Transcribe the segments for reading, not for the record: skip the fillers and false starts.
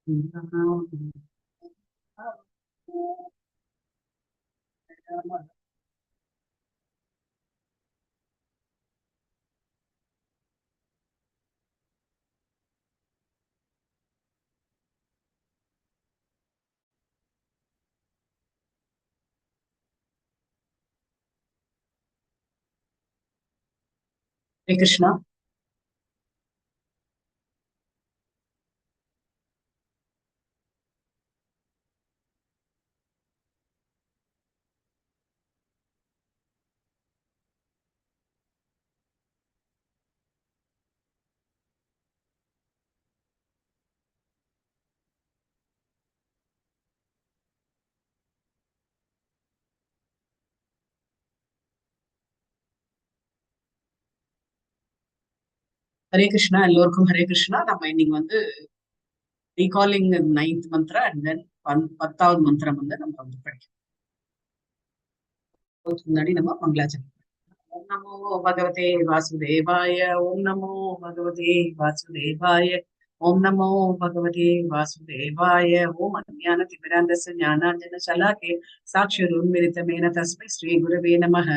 Hare Krishna. Hare Krishna. எல்லோருக்கும் ஹரே கிருஷ்ணா. நம்ம இன்னைக்கு வந்து recalling 9th Mantra and then 10வது மந்திரம் வந்து நம்ம வந்து படிக்கணும். முன்னாடி நம்ம மங்களாச்சரணம். ஓம் நமோ பகவதே வாசுதேவாய. ஓம் நமோ பகவதே வாசுதேவாய. ஓம் நமோ பகவதே வாசுதேவாய. ஓம் அஞ்ஞான திமிராந்தஸ்ய ஞானாஞ்சன சலாகே சாக்ஷுருன்மிலிதமேன தஸ்மை ஸ்ரீ குருவே நமः.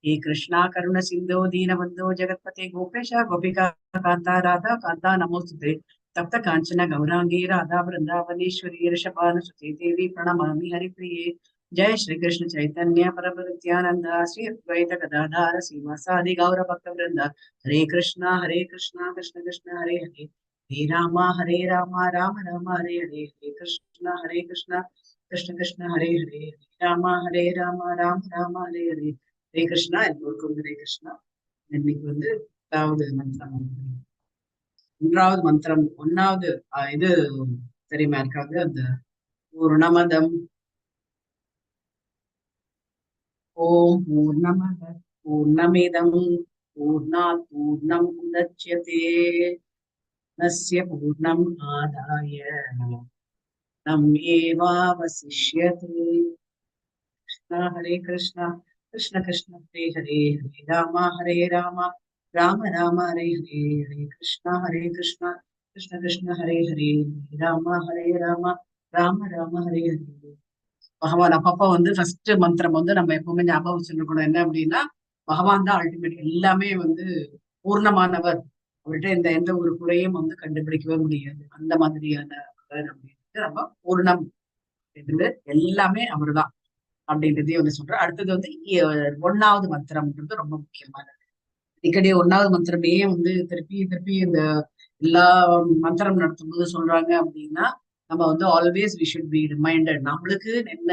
हे कृष्णा करुण सिंधो दीनबंधो जगत्पते गोपेश गोपिका कांता राधा कांता नमोस्तुते. तप्त कांचन गौरांगी राधा वृंदावनेश्वरी ऋषभानुसुते देवी प्रणमामि हरिप्रिये. जय श्री कृष्ण चैतन्य प्रभु नित्यानंद श्री अद्वैत गदाधर श्रीवासादि गौर भक्त वृंद. हरे कृष्णा कृष्ण कृष्ण हरे हरे. हरे राम राम राम हरे हरे. हरे कृष्ण कृष्ण कृष्ण हरे हरे. हरे राम राम हरे हरे. ஹரே கிருஷ்ணா. எல்லோருக்கும் ஹரே கிருஷ்ணா. இன்னைக்கு வந்து 10வது மந்திரம். 1வது மந்திரம், 1வது இது தெரியுமா இருக்காது? அந்த பூர்ணமதம் ஓம் பூர்ணமத பூர்ணமிதம் பூர்ணாத் பூர்ணம் உதச்யதே நஸ்ய பூர்ணம் ஆதாய நம்மேவாவசிஷ்யதே. கிருஷ்ணா ஹரே கிருஷ்ணா கிருஷ்ண கிருஷ்ண ஹரே ஹரே. ஹரே ராம ராம ராம ஹரே ஹரே. ஹரே கிருஷ்ணா கிருஷ்ண கிருஷ்ண ஹரே ஹரே. ஹரே ராம ராம ராம ஹரே ஹரே. பகவான் அப்பப்ப வந்து ஃபர்ஸ்ட் மந்திரம் வந்து நம்ம எப்பவுமே ஞாபகம் வச்சுருக்கணும். என்ன அப்படின்னா, பகவான் தான் அல்டிமேட். எல்லாமே வந்து பூர்ணமானவர். அவர்கிட்ட எந்த ஒரு குறையும் வந்து கண்டுபிடிக்கவே முடியாது. அந்த மாதிரியான அப்படின்னு நம்ம பூர்ணம் அப்படின்றது எல்லாமே அவர்தான் அப்படின்றதையும் வந்து சொல்றேன். அடுத்தது வந்து 1வது மந்திரம்ன்றது ரொம்ப முக்கியமானது. அடிக்கடி 1வது மந்திரமே வந்து திருப்பி திருப்பி இந்த எல்லா மந்திரம் நடத்தும் போது சொல்றாங்க அப்படின்னா, நம்ம வந்து always we should be reminded. நம்மளுக்கு என்ன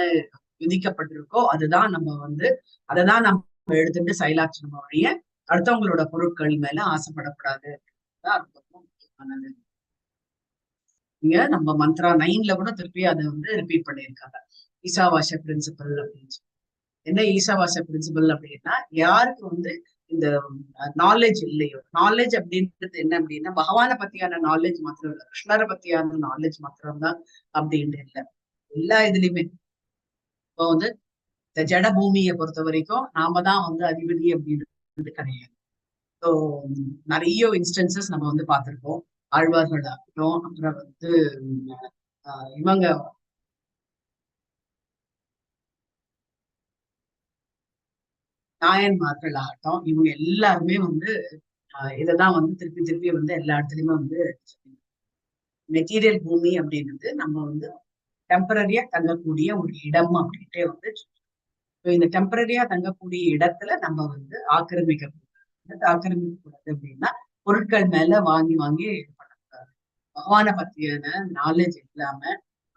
விதிக்கப்பட்டிருக்கோ அதுதான் நம்ம வந்து அதைதான் நம்ம எடுத்துட்டு செயலாற்றணும் வழிய அடுத்தவங்களோட பொருட்கள் மேல ஆசைப்படக்கூடாது. ரொம்ப முக்கியமானது. இங்க நம்ம மந்த்ரா 9ல கூட திருப்பி அதை வந்து ரிப்பீட் பண்ணியிருக்காங்க. ஈசாவாசிய பிரின்சிபல் அப்படின்னு சொல்லி. என்ன ஈசாவாசிய பிரின்சிபல் அப்படின்னா, யாருக்கு வந்து இந்த நாலேஜ் இல்லையோ, நாலேஜ் அப்படின்றது என்ன அப்படின்னா பகவானை பத்தியான நாலேஜ் மாத்திரம் இல்ல, கிருஷ்ணரை பத்தியான நாலேஜ் மாத்திரம் தான் அப்படின்ட்டு இல்லை. எல்லா இதுலயுமே இப்போ வந்து இந்த ஜட பூமியை பொறுத்த வரைக்கும் நாம தான் வந்து அதிபதி அப்படின்றது கிடையாது. ஸோ நிறைய இன்ஸ்டன்சஸ் நம்ம வந்து பார்த்திருக்கோம். ஆழ்வார்கள் ஆகட்டும், அப்புறம் வந்து இவங்க நாயன்மார்கள் ஆகட்டும், இவங்க எல்லாருமே வந்து இததான் வந்து திருப்பி திருப்பி வந்து எல்லா இடத்துலயுமே வந்து மெட்டீரியல் பூமி அப்படின்றது நம்ம வந்து டெம்பரரியா தங்கக்கூடிய ஒரு இடம் அப்படின்ட்டு வந்து இந்த டெம்பரரியா தங்கக்கூடிய இடத்துல நம்ம வந்து ஆக்கிரமிக்க கூடாது அப்படின்னா பொருட்கள் மேல வாங்கி வாங்கி இது பண்ணக்கூடாது. பகவானை பத்தியான நாலேஜ் இல்லாம,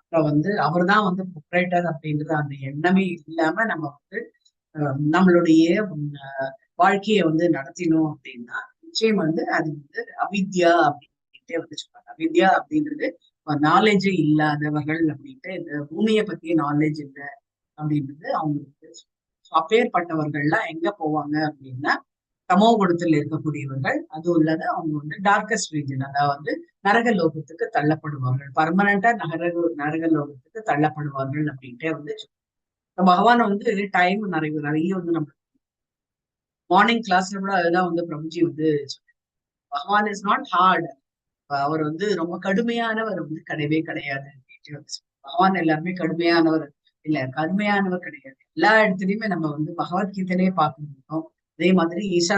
அப்புறம் வந்து அவர் தான் வந்து ப்ரொப்ரைட்டர் அப்படின்றது அந்த எண்ணமே இல்லாம நம்ம வந்து நம்மளுடைய வாழ்க்கையை வந்து நடத்தினோம் அப்படின்னா நிச்சயம் வந்து அது வந்து அவித்யா அப்படின்ட்டு வந்து சொல்றாங்க. அவித்யா அப்படின்றது நாலேஜே இல்லாதவர்கள் அப்படின்ட்டு, இந்த பூமியை பத்திய நாலேஜ் இல்லை அப்படின்றது அவங்களுக்கு. அப்பேற்பட்டவர்கள்லாம் எங்க போவாங்க அப்படின்னா தமோ குணத்தில் இருக்கக்கூடியவர்கள். அதுவும் இல்லாத அவங்க வந்து டார்கஸ்ட் ரீஜன், அதாவது நரக லோகத்துக்கு தள்ளப்படுவார்கள். பர்மனண்டா நரக லோகத்துக்கு தள்ளப்படுவார்கள் அப்படின்ட்டே வந்து பகவான் வந்து டைம் நிறைய வந்து நம்ம மார்னிங் கிளாஸ்ல கூட அதுதான் வந்து பிரபுஜி வந்து பகவான் இஸ் நாட் ஹார்ட். அவர் வந்து ரொம்ப கடுமையானவர் வந்து கிடையவே கிடையாது அப்படின்னு வந்து பகவான் எல்லாருமே கடுமையானவர் இல்ல, கடுமையானவர் கிடையாது. எல்லா இடத்துலயுமே நம்ம வந்து பகவத்கீதையிலேயே பார்க்க முடியும். அதே மாதிரி ஈஷா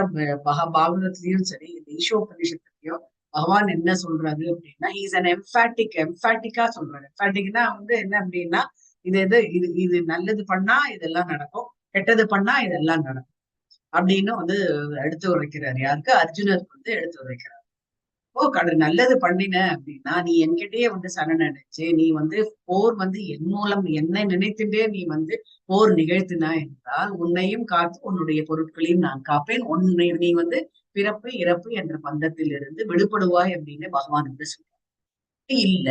பாகவதத்திலயும் சரி, இந்த ஈஷோபனிஷத்துலயும் பகவான் என்ன சொல்றாரு அப்படின்னா, இஸ் அன் எம்பாட்டிக்கா சொல்றாரு. எம்பாட்டிக்னா வந்து என்ன அப்படின்னா, இது நல்லது பண்ணா இதெல்லாம் நடக்கும், கெட்டது பண்ணா இதெல்லாம் நடக்கும் அப்படின்னு வந்து எடுத்து உரைக்கிறார். யாருக்கு? அர்ஜுனருக்கு வந்து எடுத்து உரைக்கிறார். ஓ நல்லது பண்ணின அப்படின்னா நீ என்கிட்டயே வந்து சரணடைச்சு நீ வந்து போர் வந்து என் மூலம் என்னை நினைத்துட்டே நீ வந்து போர் நிகழ்த்தினா என்றால் உன்னையும் காத்து உன்னுடைய பொருட்களையும் நான் காப்பேன். உன்னை நீ வந்து பிறப்பு இறப்பு என்ற பந்தத்தில் இருந்து விடுபடுவாய் அப்படின்னு பகவான் வந்து சொல்றார். இல்ல,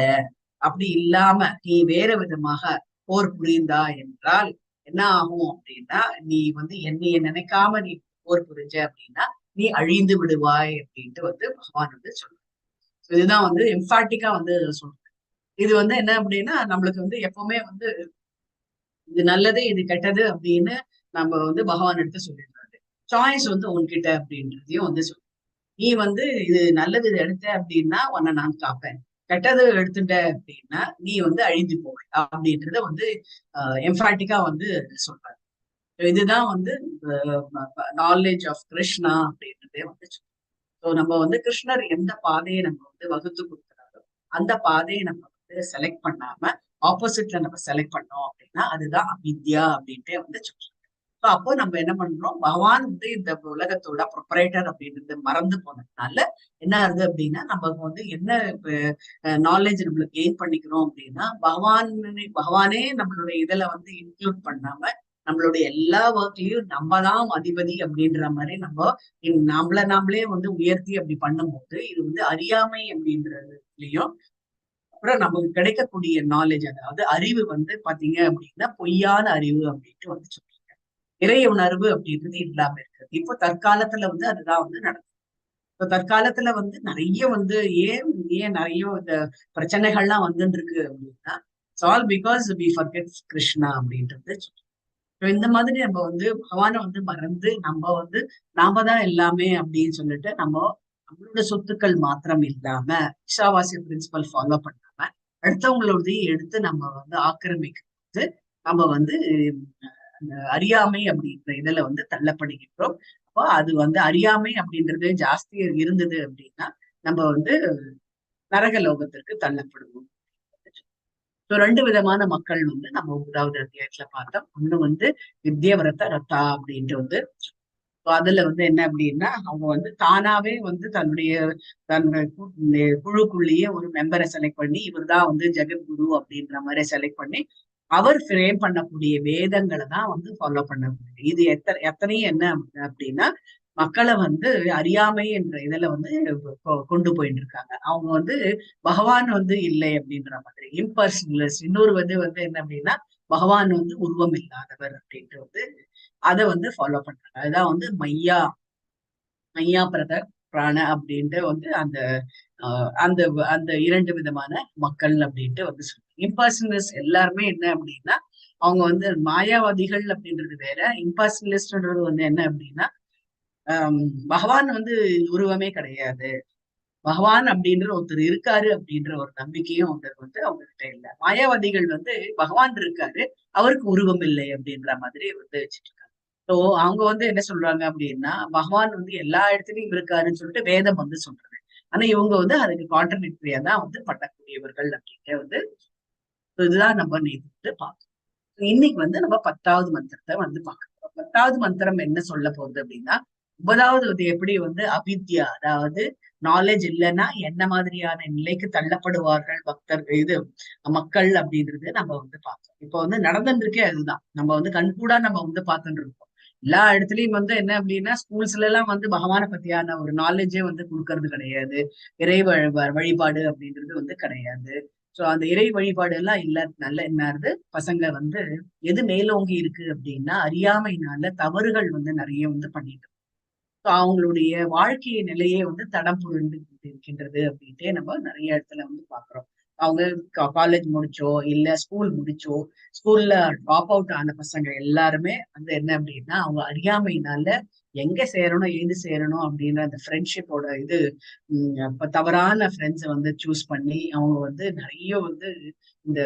அப்படி இல்லாம நீ வேற விதமாக போர் புரிந்தா என்றால் என்ன ஆகும் அப்படின்னா, நீ வந்து என்னைய நினைக்காம நீ போர் புரிஞ்ச அப்படின்னா நீ அழிந்து விடுவாய் அப்படின்ட்டு வந்து பகவான் வந்து சொல்றார். இதுதான் வந்து எம்பாட்டிக்கா வந்து சொல்றேன். இது வந்து என்ன அப்படின்னா நம்மளுக்கு வந்து எப்பவுமே வந்து இது நல்லது இது கெட்டது அப்படின்னு நம்ம வந்து பகவான் எடுத்து சொல்லிடுறாரு. சாய்ஸ் வந்து உன்கிட்ட அப்படின்றதையும் வந்து சொல்லு. நீ வந்து இது நல்லது இது எடுத்த அப்படின்னா உன்னை நான் காப்பேன், கெட்டது எடுத்துட்ட அப்படின்னா நீ வந்து அழிந்து போய் அப்படின்றத வந்து எம்பாட்டிக்கா வந்து சொல்றாரு. இதுதான் வந்து நாலேஜ் ஆஃப் கிருஷ்ணா அப்படின்றதே வந்து. ஸோ நம்ம வந்து கிருஷ்ணர் எந்த பாதையை நம்ம வந்து வகுத்து கொடுக்குறாரோ அந்த பாதையை நம்ம வந்து செலக்ட் பண்ணாம ஆப்போசிட்ல நம்ம செலக்ட் பண்ணோம் அப்படின்னா அதுதான் அவித்யா அப்படின்ட்டு வந்து சொல்றாங்க. ஸோ அப்போ நம்ம என்ன பண்றோம், பகவான் வந்து இந்த உலகத்தோட ப்ரொப்ரைட்டர் அப்படின்றது மறந்து போனதுனால என்ன ஆகுது அப்படின்னா நமக்கு வந்து என்ன நாலேஜ் நம்மளுக்கு கெயின் பண்ணிக்கிறோம் அப்படின்னா பகவானே நம்மளுடைய இதுல வந்து இன்க்ளூட் பண்ணாம நம்மளுடைய எல்லா ஒர்க்லயும் நம்ம தான் அதிபதி அப்படின்ற மாதிரி நாமளே வந்து உயர்த்தி அப்படி பண்ணும்போது இது வந்து அறியாமை அப்படின்றதுலயும் அப்புறம் நமக்கு கிடைக்கக்கூடிய நாலேஜ் அதாவது அறிவு வந்து பாத்தீங்க அப்படின்னா பொய்யான அறிவு அப்படின்ட்டு வந்து சொல்றாங்க. இறை உணர்வு அப்படின்றது இல்லாம இருக்குது. இப்போ தற்காலத்துல வந்து அதுதான் வந்து நடக்குது. இப்போ தற்காலத்துல வந்து நிறைய வந்து ஏன் ஏன் நிறைய இந்த பிரச்சனைகள்லாம் வந்துட்டு இருக்கு அப்படின்னா it's all because we forget Krishna அப்படின்றது. இந்த மாதிரி நம்ம வந்து பகவானை வந்து மறந்து நம்ம வந்து நாம தான் எல்லாமே அப்படின்னு சொல்லிட்டு நம்மளோட சொத்துக்கள் மாத்திரம் இல்லாம ஈஷாவாசிய பிரின்சிபல் ஃபாலோ பண்ணாம அடுத்தவங்களோடதையும் எடுத்து நம்ம வந்து ஆக்கிரமிக்கிறது நம்ம வந்து அந்த அறியாமை அப்படின்ற இதுல வந்து தள்ளப்படுகின்றோம். அப்போ அது வந்து அறியாமை அப்படின்றது ஜாஸ்தியா இருந்தது அப்படின்னா நம்ம வந்து நரக லோகத்திற்கு தள்ளப்படுவோம். ரெண்டு விதமான மக்கள் வந்து நம்ம 9வது அத்தியாயத்துல பார்த்தோம். ஒண்ணு வந்து வித்யவரத ரத்தா அப்படின்ட்டு வந்து அதுல வந்து என்ன அப்படின்னா அவங்க வந்து தானாவே வந்து தன்னுடைய குழுக்குள்ளேயே ஒரு மெம்பரை செலக்ட் பண்ணி இவர்தான் வந்து ஜெகத்குரு அப்படின்ற மாதிரி செலக்ட் பண்ணி அவர் ஃப்ரேம் பண்ணக்கூடிய வேதங்களை தான் வந்து ஃபாலோ பண்ண முடியும். இது எத்தனையும் என்ன அப்படின்னா மக்களை வந்து அறியாமை என்ற இதுல வந்து கொண்டு போயிட்டு இருக்காங்க. அவங்க வந்து பகவான் வந்து இல்லை அப்படின்ற மாதிரி இம்பர்சனலிஸ்ட். இன்னொரு வந்து என்ன அப்படின்னா பகவான் வந்து உருவம் இல்லாதவர் அப்படின்ட்டு வந்து அதை வந்து ஃபாலோ பண்றாங்க. அதுதான் வந்து மையா பிரத பிராண அப்படின்ட்டு வந்து அந்த அந்த இரண்டு விதமான மக்கள் அப்படின்ட்டு வந்து சொல்றாங்க. இம்பர்சனலிஸ்ட் எல்லாருமே என்ன அப்படின்னா அவங்க வந்து மாயாவாதிகள் அப்படின்றது வேற, இம்பர்சனலிஸ்ட்ன்றது வந்து என்ன அப்படின்னா பகவான் வந்து உருவமே கிடையாது, பகவான் அப்படின்ற ஒருத்தர் இருக்காரு அப்படின்ற ஒரு நம்பிக்கையும் வந்து அவங்க கிட்ட இல்ல. மாயாவாதிகள் வந்து பகவான் இருக்காரு அவருக்கு உருவம் இல்லை அப்படின்ற மாதிரி வந்து வச்சுட்டு இருக்காங்க. ஸோ அவங்க வந்து என்ன சொல்றாங்க அப்படின்னா பகவான் வந்து எல்லா இடத்துலயும் இருக்காருன்னு சொல்லிட்டு வேதம் வந்து சொல்றது. ஆனா இவங்க வந்து அதுக்கு கான்ட்ரடிக்டரியா தான் வந்து பண்ணக்கூடியவர்கள் அப்படின்ட்டு வந்து இதுதான் நம்ம நேற்று பார்த்தோம். இன்னைக்கு வந்து நம்ம 10வது மந்திரத்தை வந்து பார்க்கணும். 10வது மந்திரம் என்ன சொல்ல போகுது அப்படின்னா 9வது வந்து எப்படி வந்து அவித்யா அதாவது நாலேஜ் இல்லைன்னா என்ன மாதிரியான நிலைக்கு தள்ளப்படுவார்கள் மக்கள் அப்படின்றது நம்ம வந்து பார்த்தோம். இப்போ வந்து நடந்துட்டு இருக்கே அதுதான் நம்ம வந்து கண்கூடா நம்ம வந்து பார்த்துட்டு இருக்கோம். எல்லா இடத்துலயும் வந்து என்ன அப்படின்னா ஸ்கூல்ஸ்ல எல்லாம் வந்து பகவானை பத்தியான ஒரு நாலேஜே வந்து கொடுக்கறது கிடையாது. இறை வழிபாடு அப்படின்றது வந்து கிடையாது. சோ அந்த இறை வழிபாடு எல்லாம் இல்லாதனால என்ன ஆகுது, பசங்க வந்து எது மேலோங்கி இருக்கு அப்படின்னா அறியாமையினால தவறுகள் வந்து நிறைய வந்து பண்ணிட்டு அவங்களுடைய வாழ்க்கை நிலையே வந்து தடம் புரண்டு இருக்கின்றது அப்படின்ட்டே நம்ம நிறைய இடத்துல வந்து பாக்குறோம். அவங்க காலேஜ் முடிச்சோ இல்ல ஸ்கூல் முடிச்சோ ஸ்கூல்ல ட்ராப் அவுட் ஆன பசங்க எல்லாருமே வந்து என்ன அப்படின்னா அவங்க அறியாமையினால எங்க சேரணும் ஏது சேரணும் அப்படின்ற அந்த ஃப்ரெண்ட்ஷிப்போட இது இப்ப தவறான ஃப்ரெண்ட்ஸை வந்து சூஸ் பண்ணி அவங்க வந்து நிறைய வந்து இந்த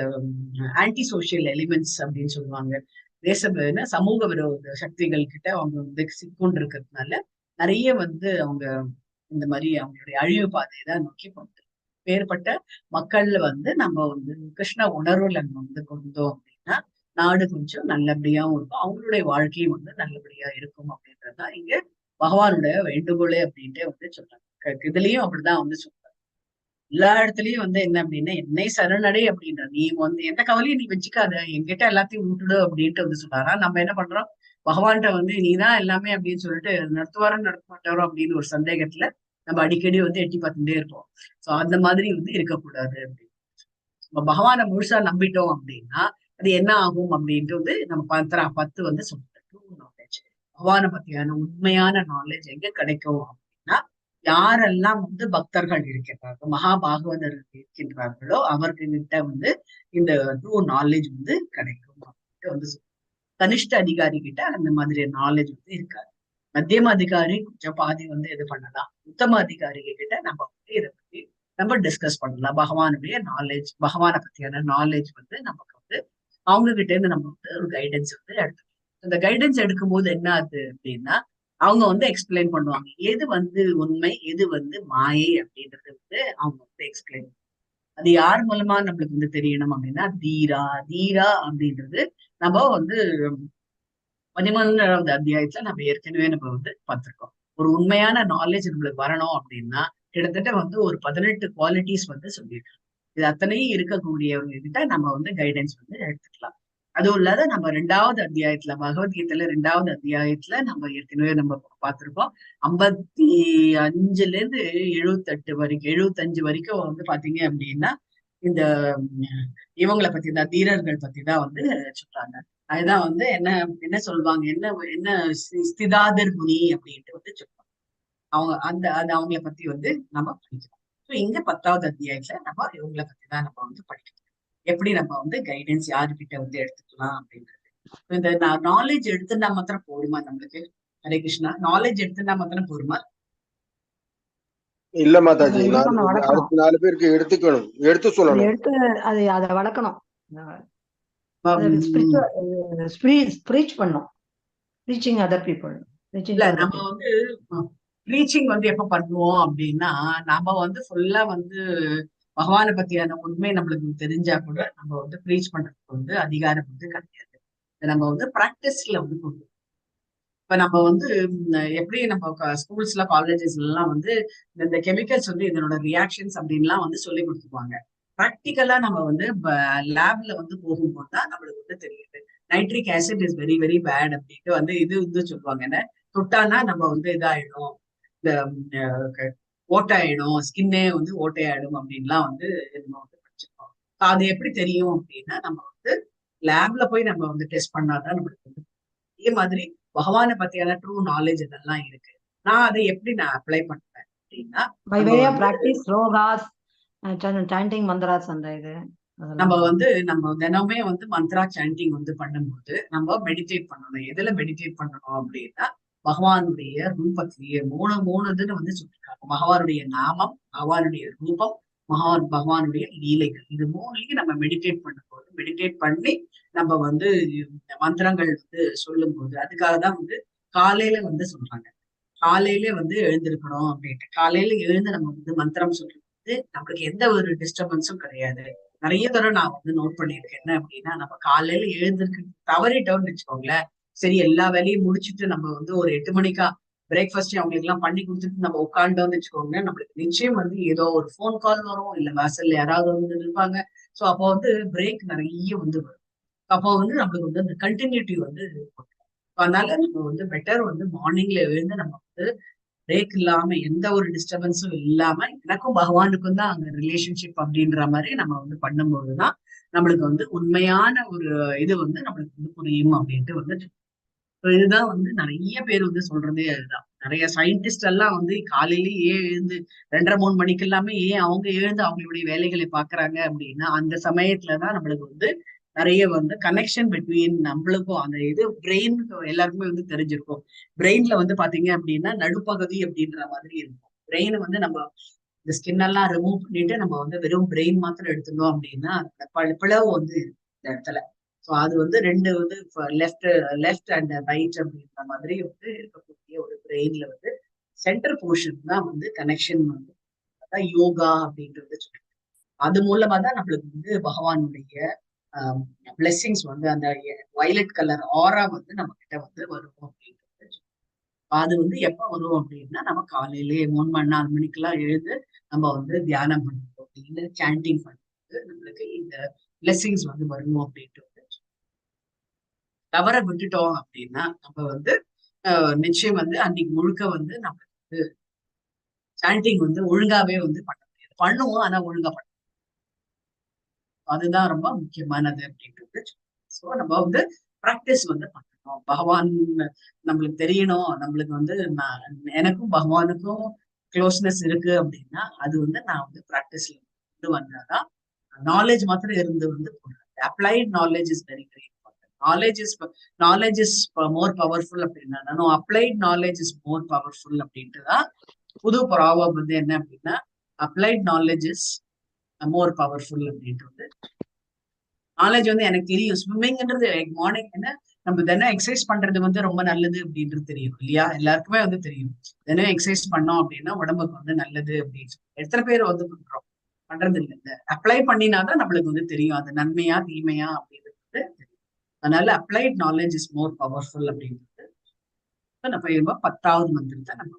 ஆன்டி சோசியல் எலிமெண்ட்ஸ் அப்படின்னு சொல்லுவாங்க சமூக விரோத சக்திகள் கிட்ட அவங்க வந்து சிக்கொண்டு இருக்கிறதுனால நிறைய வந்து அவங்க இந்த மாதிரி அவங்களுடைய அழிவு பாதையை தான் நோக்கி போகுது. வேறுபட்ட மக்கள்ல வந்து நம்ம வந்து கிருஷ்ண உணர்வுல நம்ம வந்து கொண்டோம் அப்படின்னா நாடு கொஞ்சம் நல்லபடியாவும் இருக்கும், அவங்களுடைய வாழ்க்கையும் வந்து நல்லபடியா இருக்கும் அப்படின்றதுதான் இங்க பகவானுடைய வேண்டுகோளே அப்படின்ட்டு வந்து சொல்றாங்க. இதுலயும் அப்படிதான் வந்து சொல்றாங்க. எல்லா இடத்துலயும் வந்து என்ன அப்படின்னா என்னை சரணடை அப்படின்ற நீ வந்து எந்த கவலையும் நீ வச்சுக்காத என்கிட்ட எல்லாத்தையும் விட்டுடு அப்படின்ட்டு வந்து சொல்றாரா. நம்ம என்ன பண்றோம், பகவான்கிட்ட வந்து நீதான் எல்லாமே அப்படின்னு சொல்லிட்டு நடத்துவாரோ நடத்த மாட்டாரோ அப்படின்னு ஒரு சந்தேகத்துல நம்ம அடிக்கடி வந்து எட்டி பார்த்துட்டே இருப்போம். சோ அந்த மாதிரி வந்து இருக்கக்கூடாது அப்படின்னு நம்ம பகவானை முழுசா நம்பிட்டோம் அப்படின்னா அது என்ன ஆகும் அப்படின்ட்டு வந்து நம்ம பத்து வந்து சொல்லிட்டு நாலேஜ் பகவானை பத்தியான உண்மையான நாலேஜ் எங்க கிடைக்கும் அப்படின்னா யாரெல்லாம் வந்து பக்தர்கள் இருக்கின்றார்களோ மகாபாகவதர்கள் இருக்கின்றார்களோ அவர்கிட்ட வந்து இந்த ட்ரூ நாலேஜ் வந்து கிடைக்கும் அப்படின்ட்டு வந்து கனிஷ்ட அதிகாரி கிட்ட அந்த மாதிரி நாலேஜ் வந்து இருக்காது. மத்தியம அதிகாரி கொஞ்சம் பாதி வந்து இது பண்ணலாம், உத்தம அதிகாரிக கிட்ட நம்ம வந்து இதை பத்தி நம்ம டிஸ்கஸ் பண்ணலாம். பகவானுடைய நாலேஜ் பகவானை பத்தியான நாலேஜ் வந்து நமக்கு வந்து அவங்க கிட்ட இருந்து நம்ம வந்து ஒரு கைடன்ஸ் வந்து எடுத்துக்கணும். இந்த கைடன்ஸ் எடுக்கும் போது என்ன ஆகுது அப்படின்னா அவங்க வந்து எக்ஸ்பிளைன் பண்ணுவாங்க எது வந்து உண்மை எது வந்து மாயை அப்படின்றது வந்து அவங்க வந்து எக்ஸ்பிளைன். அது யார் மூலமா நம்மளுக்கு வந்து தெரியணும் அப்படின்னா தீரா தீரா அப்படின்றது நம்ம வந்து 13வது அத்தியாயத்துல நம்ம ஏற்கனவே நம்ம வந்து பார்த்திருக்கோம். ஒரு உண்மையான நாலேஜ் நம்மளுக்கு வரணும் அப்படின்னா கிட்டத்தட்ட வந்து ஒரு 18 குவாலிட்டிஸ் வந்து சொல்லியிருக்கோம். இது அத்தனையும் இருக்கக்கூடியவங்க கிட்ட நம்ம வந்து கைடன்ஸ் வந்து எடுத்துக்கலாம். அதுவும் இல்லாத நம்ம 2வது அத்தியாயத்துல பகவத்கீதையில 2வது அத்தியாயத்துல நம்ம ஏற்கனவே நம்ம பார்த்திருக்கோம். 55ல இருந்து 78 வரைக்கும் 75 வரைக்கும் வந்து பாத்தீங்க அப்படின்னா இந்த இவங்களை பத்தி தான் தீரர்கள் பத்தி தான் வந்து சொல்றாங்க. அதுதான் வந்து என்ன என்ன சொல்லுவாங்க என்ன என்ன ஸ்திதாதர் முனி அப்படின்ட்டு வந்து சொல்லுவாங்க. அவங்க அந்த அது அவங்கள பத்தி வந்து நம்ம படிக்கிறோம். ஸோ இங்க 10வது அத்தியாயத்துல நம்ம இவங்களை பத்தி தான் நம்ம வந்து படிக்கிறோம். எப்படி நம்ம வந்து கைடன்ஸ் யாருக்கிட்ட வந்து எடுத்துக்கலாம் அப்படின்றது. இந்த நாலேஜ் எடுத்துட்டா மாத்திரம் போதுமா நம்மளுக்கு? ஹரே கிருஷ்ணா, நாலேஜ் எடுத்துட்டா மாத்திரம் போதுமா? இல்ல மாதாஜி, அடுத்த 4 பேருக்கு எடுத்துக்கணும், எடுத்து சொல்லணும், எடுத்து அதை வளர்க்கணும், ப்ரீச் பண்ணும். Reaching other people. இல்ல நம்ம வந்து ப்ரீச்சிங் வந்து எப்ப பண்ணுவோம் அப்படின்னா நம்ம வந்து ஃபுல்லா வந்து பகவானை பத்தியான உண்மை நம்மளுக்கு தெரிஞ்சா கூட நம்ம வந்து ப்ரீச் பண்றதுக்கு வந்து அதிகாரம் வந்து கிடையாது. நம்ம வந்து பிராக்டிஸ்ல வந்து கொண்டு இப்ப நம்ம வந்து எப்படி நம்ம ஸ்கூல்ஸ்ல காலேஜஸ்ல எல்லாம் வந்து இந்த கெமிக்கல்ஸ் வந்து இதனோட ரியாக்ஷன்ஸ் அப்படின்லாம் வந்து சொல்லி கொடுத்துருவாங்க. ப்ராக்டிக்கலா நம்ம வந்து லேப்ல வந்து போகும்போது தான் நம்மளுக்கு வந்து தெரியுது nitric acid is very very bad அப்படின்ட்டு வந்து இது வந்து சொல்லுவாங்க. என்ன தொட்டானா நம்ம வந்து இதாயிடும், இந்த ஓட்டாயிடும், ஸ்கின்னே வந்து ஓட்டையாயிடும் அப்படின்லாம் வந்து நம்ம வந்து படிச்சிருக்கோம். அது எப்படி தெரியும் அப்படின்னா நம்ம வந்து லேப்ல போய் நம்ம வந்து டெஸ்ட் பண்ணாதான் நம்மளுக்கு வந்து இதே மாதிரி பகவானை பத்தியான ட்ரூ நாலேஜ் இதெல்லாம் இருக்கு. நான் அதை எப்படி நான் அப்ளை பண்ணுவேன் அப்படின்னா நம்ம வந்து நம்ம தினமே வந்து மந்த்ரா சாண்டிங் வந்து பண்ணும்போது நம்ம மெடிடேட் பண்ணணும். எதுல மெடிடேட் பண்ணணும் அப்படின்னா பகவானுடைய ரூபத்திலேயே மூணு இதுன்னு வந்து சொல்லிருக்காங்க. பகவானுடைய நாமம், பகவானுடைய ரூபம், பகவானுடைய லீலைகள், இது மூணுலையும் நம்ம மெடிடேட் பண்ணும்போது மெடிடேட் பண்ணி நம்ம வந்து மந்திரங்கள் வந்து சொல்லும் போது அதுக்காக தான் வந்து காலையில வந்து சொல்றாங்க காலையில வந்து எழுந்திருக்கணும் அப்படின்ட்டு. காலையில எழுந்து நம்ம வந்து மந்திரம் சொல்லும்போது நம்மளுக்கு எந்த ஒரு டிஸ்டர்பன்ஸும் கிடையாது. நிறைய தடவை நான் வந்து நோட் பண்ணியிருக்கேன் என்ன அப்படின்னா நம்ம காலையில எழுந்திருக்கு தவறிட்டோம்னு வச்சுக்கோங்களேன், சரி எல்லா வேலையும் முடிச்சுட்டு நம்ம வந்து ஒரு 8 மணிக்கா பிரேக்ஃபாஸ்ட் அவங்களுக்கு எல்லாம் பண்ணி கொடுத்துட்டு நம்ம உட்காண்டோம்னு வச்சுக்கோங்க, நம்மளுக்கு நிச்சயம் வந்து ஏதோ ஒரு ஃபோன் கால் வரும், இல்ல வாசல்ல யாராவது வந்து இருப்பாங்க. ஸோ அப்போ வந்து பிரேக் நிறைய வந்து வரும். அப்போ வந்து நம்மளுக்கு வந்து அந்த கண்டினியூட்டி வந்து அதனால நம்ம வந்து பெட்டர் வந்து மார்னிங்ல எழுந்து நம்ம வந்து பிரேக் இல்லாம எந்த ஒரு டிஸ்டர்பன்ஸும் இல்லாம எனக்கும் பகவானுக்கும் தான் அங்க ரிலேஷன்ஷிப் அப்படின்ற மாதிரி நம்ம வந்து பண்ணும்போதுதான் நம்மளுக்கு வந்து உண்மையான ஒரு இது வந்து நம்மளுக்கு வந்து புரியும் அப்படின்ட்டு வந்து இதுதான் வந்து நிறைய பேர் வந்து சொல்றதே அதுதான். நிறைய சயின்டிஸ்ட் எல்லாம் வந்து காலையிலேயே எழுந்து 2:30-3 மணிக்கு எல்லாமே ஏன் அவங்க எழுந்து அவங்களுடைய வேலைகளை பாக்குறாங்க அப்படின்னா அந்த சமயத்துலதான் நம்மளுக்கு வந்து நிறைய வந்து கனெக்ஷன் பிட்வீன் நம்மளுக்கும் அந்த இது பிரெயின் எல்லாருக்குமே வந்து தெரிஞ்சிருக்கும். பிரெயின்ல வந்து பாத்தீங்க அப்படின்னா நடுப்பகுதி அப்படின்ற மாதிரி இருக்கும். பிரெயின் வந்து நம்ம இந்த ஸ்கின் எல்லாம் ரிமூவ் பண்ணிட்டு நம்ம வந்து வெறும் பிரெயின் மாத்திரம் எடுத்துட்டோம் அப்படின்னா பிளவு வந்து இருக்கு இந்த இடத்துல. ஸோ அது வந்து ரெண்டு வந்து லெஃப்ட் அண்ட் ரைட் அப்படின்ற மாதிரி வந்து இருக்கக்கூடிய ஒரு பிரெயின்ல வந்து சென்டர் போர்ஷன் தான் வந்து கனெக்ஷன் வந்து அதான் யோகா அப்படின்றது சொல்லுவாங்க. அது மூலமா தான் நம்மளுக்கு வந்து பகவானுடைய பிளெஸிங்ஸ் வந்து அந்த வயலட் கலர் ஆரா வந்து நம்ம கிட்ட வந்து வரும் அப்படின்றது. அது வந்து எப்ப வரும் அப்படின்னா நம்ம காலையிலேயே 3 மணி 4 மணிக்கெல்லாம் எழுந்து நம்ம வந்து தியானம் பண்ணுறோம் இல்ல சாண்டிங் பண்ணுறது நம்மளுக்கு இந்த பிளெஸிங்ஸ் வந்து வரும் அப்படின்ட்டு. தவற விட்டுட்டோம் அப்படின்னா நம்ம வந்து நிச்சயம் வந்து அன்னைக்கு முழுக்க வந்து நம்ம வந்து சாண்டிங் வந்து ஒழுங்காவே வந்து பண்ண முடியாது. பண்ணுவோம் ஆனா ஒழுங்கா பண்ண அதுதான் ரொம்ப முக்கியமானது அப்படின்றது. ஸோ நம்ம வந்து ப்ராக்டிஸ் வந்து பண்ணணும். பகவான் நம்மளுக்கு தெரியணும், நம்மளுக்கு வந்து எனக்கும் பகவானுக்கும் க்ளோஸ்னஸ் இருக்கு அப்படின்னா அது வந்து நான் வந்து ப்ராக்டிஸ்ல வந்து வந்தாதான் நாலேஜ் மாத்திரம் இருந்து வந்து போடுறது. Applied knowledge is very very important. Knowledge is more powerful அப்படின்னா applied knowledge is more powerful அப்படின்ட்டுதான் புது ப்ராவர்ப் வந்து என்ன அப்படின்னா applied knowledge is more powerful அப்படின்றது. நாலேஜ் வந்து எனக்கு தெரியும் ஸ்விம்மிங்ன்றது மார்னிங் என்ன நம்ம தினம் எக்ஸசைஸ் பண்றது வந்து ரொம்ப நல்லது அப்படின்றது தெரியும் இல்லையா, எல்லாருக்குமே வந்து தெரியும். தினம் எக்ஸசைஸ் பண்ணோம் அப்படின்னா உடம்புக்கு வந்து நல்லது அப்படின்னு எத்தனை பேர் வந்து பண்றது இல்லை. அப்ளை பண்ணினாதான் நம்மளுக்கு வந்து தெரியும் அது நன்மையா தீமையா அப்படின்றது தெரியும். அதனால applied knowledge is more powerful அப்படின்றது நம்ம 10வது மந்திரத்தை நம்ம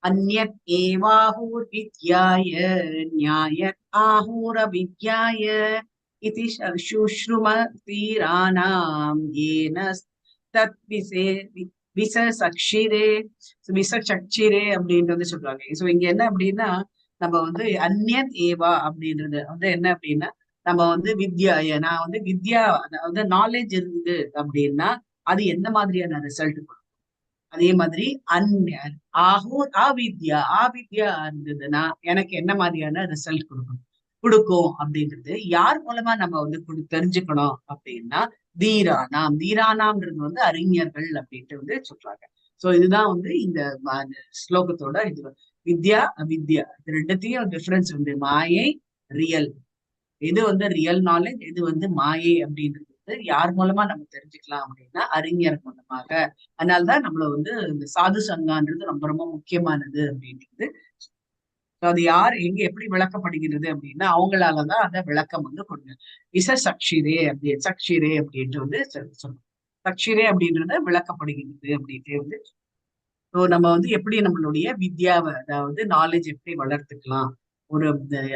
அந்யத் ஏவாஹூர் வித்யாய ஞாயத் ஆஹூர வித்யாய इति शुश्रुमतीराणाम् येन तत् விசசக்ஷிரே விசசக்ஷிரே அப்படின்றது சொல்றாங்க. சோ இங்க என்ன அப்படின்னா நம்ம வந்து அந்யத் ஏவா அப்படின்றது வந்து என்ன அப்படின்னா நம்ம வந்து வித்யாய நான் வந்து வித்யா அதாவது நாலேஜ் இருந்தது அப்படின்னா அது எந்த மாதிரியான ரிசல்ட் கொடுக்கும். அதே மாதிரி அந்யத் ஆஹூர் ஆவித்யா இருந்ததுன்னா எனக்கு என்ன மாதிரியான ரிசல்ட் கொடுக்கும் அப்படின்றது யார் மூலமா நம்ம வந்து தெரிஞ்சுக்கணும் அப்படின்னா தீரானாம்ன்றது வந்து அறிஞர்கள் அப்படின்ட்டு வந்து சொல்றாங்க. சோ இதுதான் வந்து இந்த ஸ்லோகத்தோட இது வித்யா அவித்யா இது ரெண்டுத்தையும் டிஃபரன்ஸ் வந்து மாயை ரியல், இது வந்து ரியல் நாலேஜ், இது வந்து மாயை அப்படின்றது யார் மூலமா நம்ம தெரிஞ்சுக்கலாம் அப்படின்னா அறிஞர் மூலமாக. அதனாலதான் நம்மள வந்து இந்த சாது சங்கான்றது ரொம்ப ரொம்ப முக்கியமானது அப்படின்றது. அது யார் எங்க எப்படி விளக்கப்படுகிறது அப்படின்னா அவங்களாலதான் அந்த விளக்கம் வந்து கொடுங்க. சக்ஷிரே அப்படின்ட்டு வந்து சொல்லுவோம். சக்ஷிரே அப்படின்றத விளக்கப்படுகிறது அப்படின்ட்டு வந்து நம்ம வந்து எப்படி நம்மளுடைய வித்யாவை அதாவது நாலேஜ் எப்படி வளர்த்துக்கலாம், ஒரு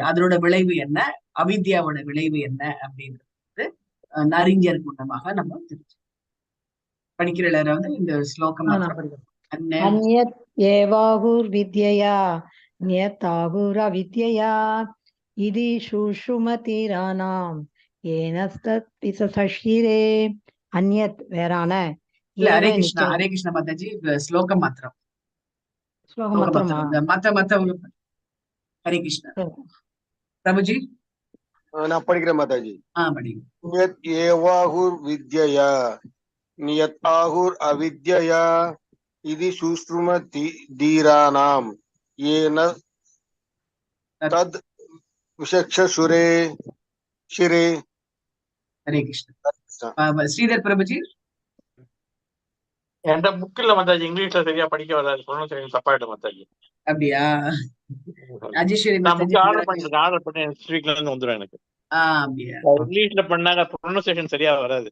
அதனோட விளைவு என்ன, அவித்யாவோட விளைவு என்ன அப்படின்றது அறிஞர் மூலமாக நம்ம தெரிஞ்சு படிக்கிற வந்து இந்த ஸ்லோகம் அந்யத் ஏவாஹூர் வித்யயா ஞேதாஹூரவித்யயா இதி சுஷ்ருமதீரானாம் ஏனஸ்தத் விசசக்ஷிரே. அந்யத் வேறான இல்ல ஹரே கிருஷ்ணா மாதாஜி ஸ்லோகம் மாத்திரம் மத்த ஹரே கிருஷ்ணா பிரபுஜி நான் படிக்கிறேன் மாதாஜி. படிங்க. ஏவாஹுர் வித்யயா நியத் ஆஹுர் அவித்யயா இது சுஷ்ரும தீரானாம் ஏன தத் விசக்ஷுரே ஷிரே. ஹரே கிருஷ்ணா. ஸ்ரீதர் பிரபுஜி எந்த புக்ல மாதாஜி இங்கிலீஷ்ல சரியா படிக்க வராது, ப்ரொனன்சியேஷன் தப்பாயிடும் மாதாஜி. அப்படியா? ஆர்டர் பண்ணி நெக்ஸ்ட் வீக்ல இருந்து வந்துடும் எனக்கு. அப்படியா? இங்கிலீஷ்ல பண்ணாங்க ப்ரொனன்சியேஷன் சரியா வராது.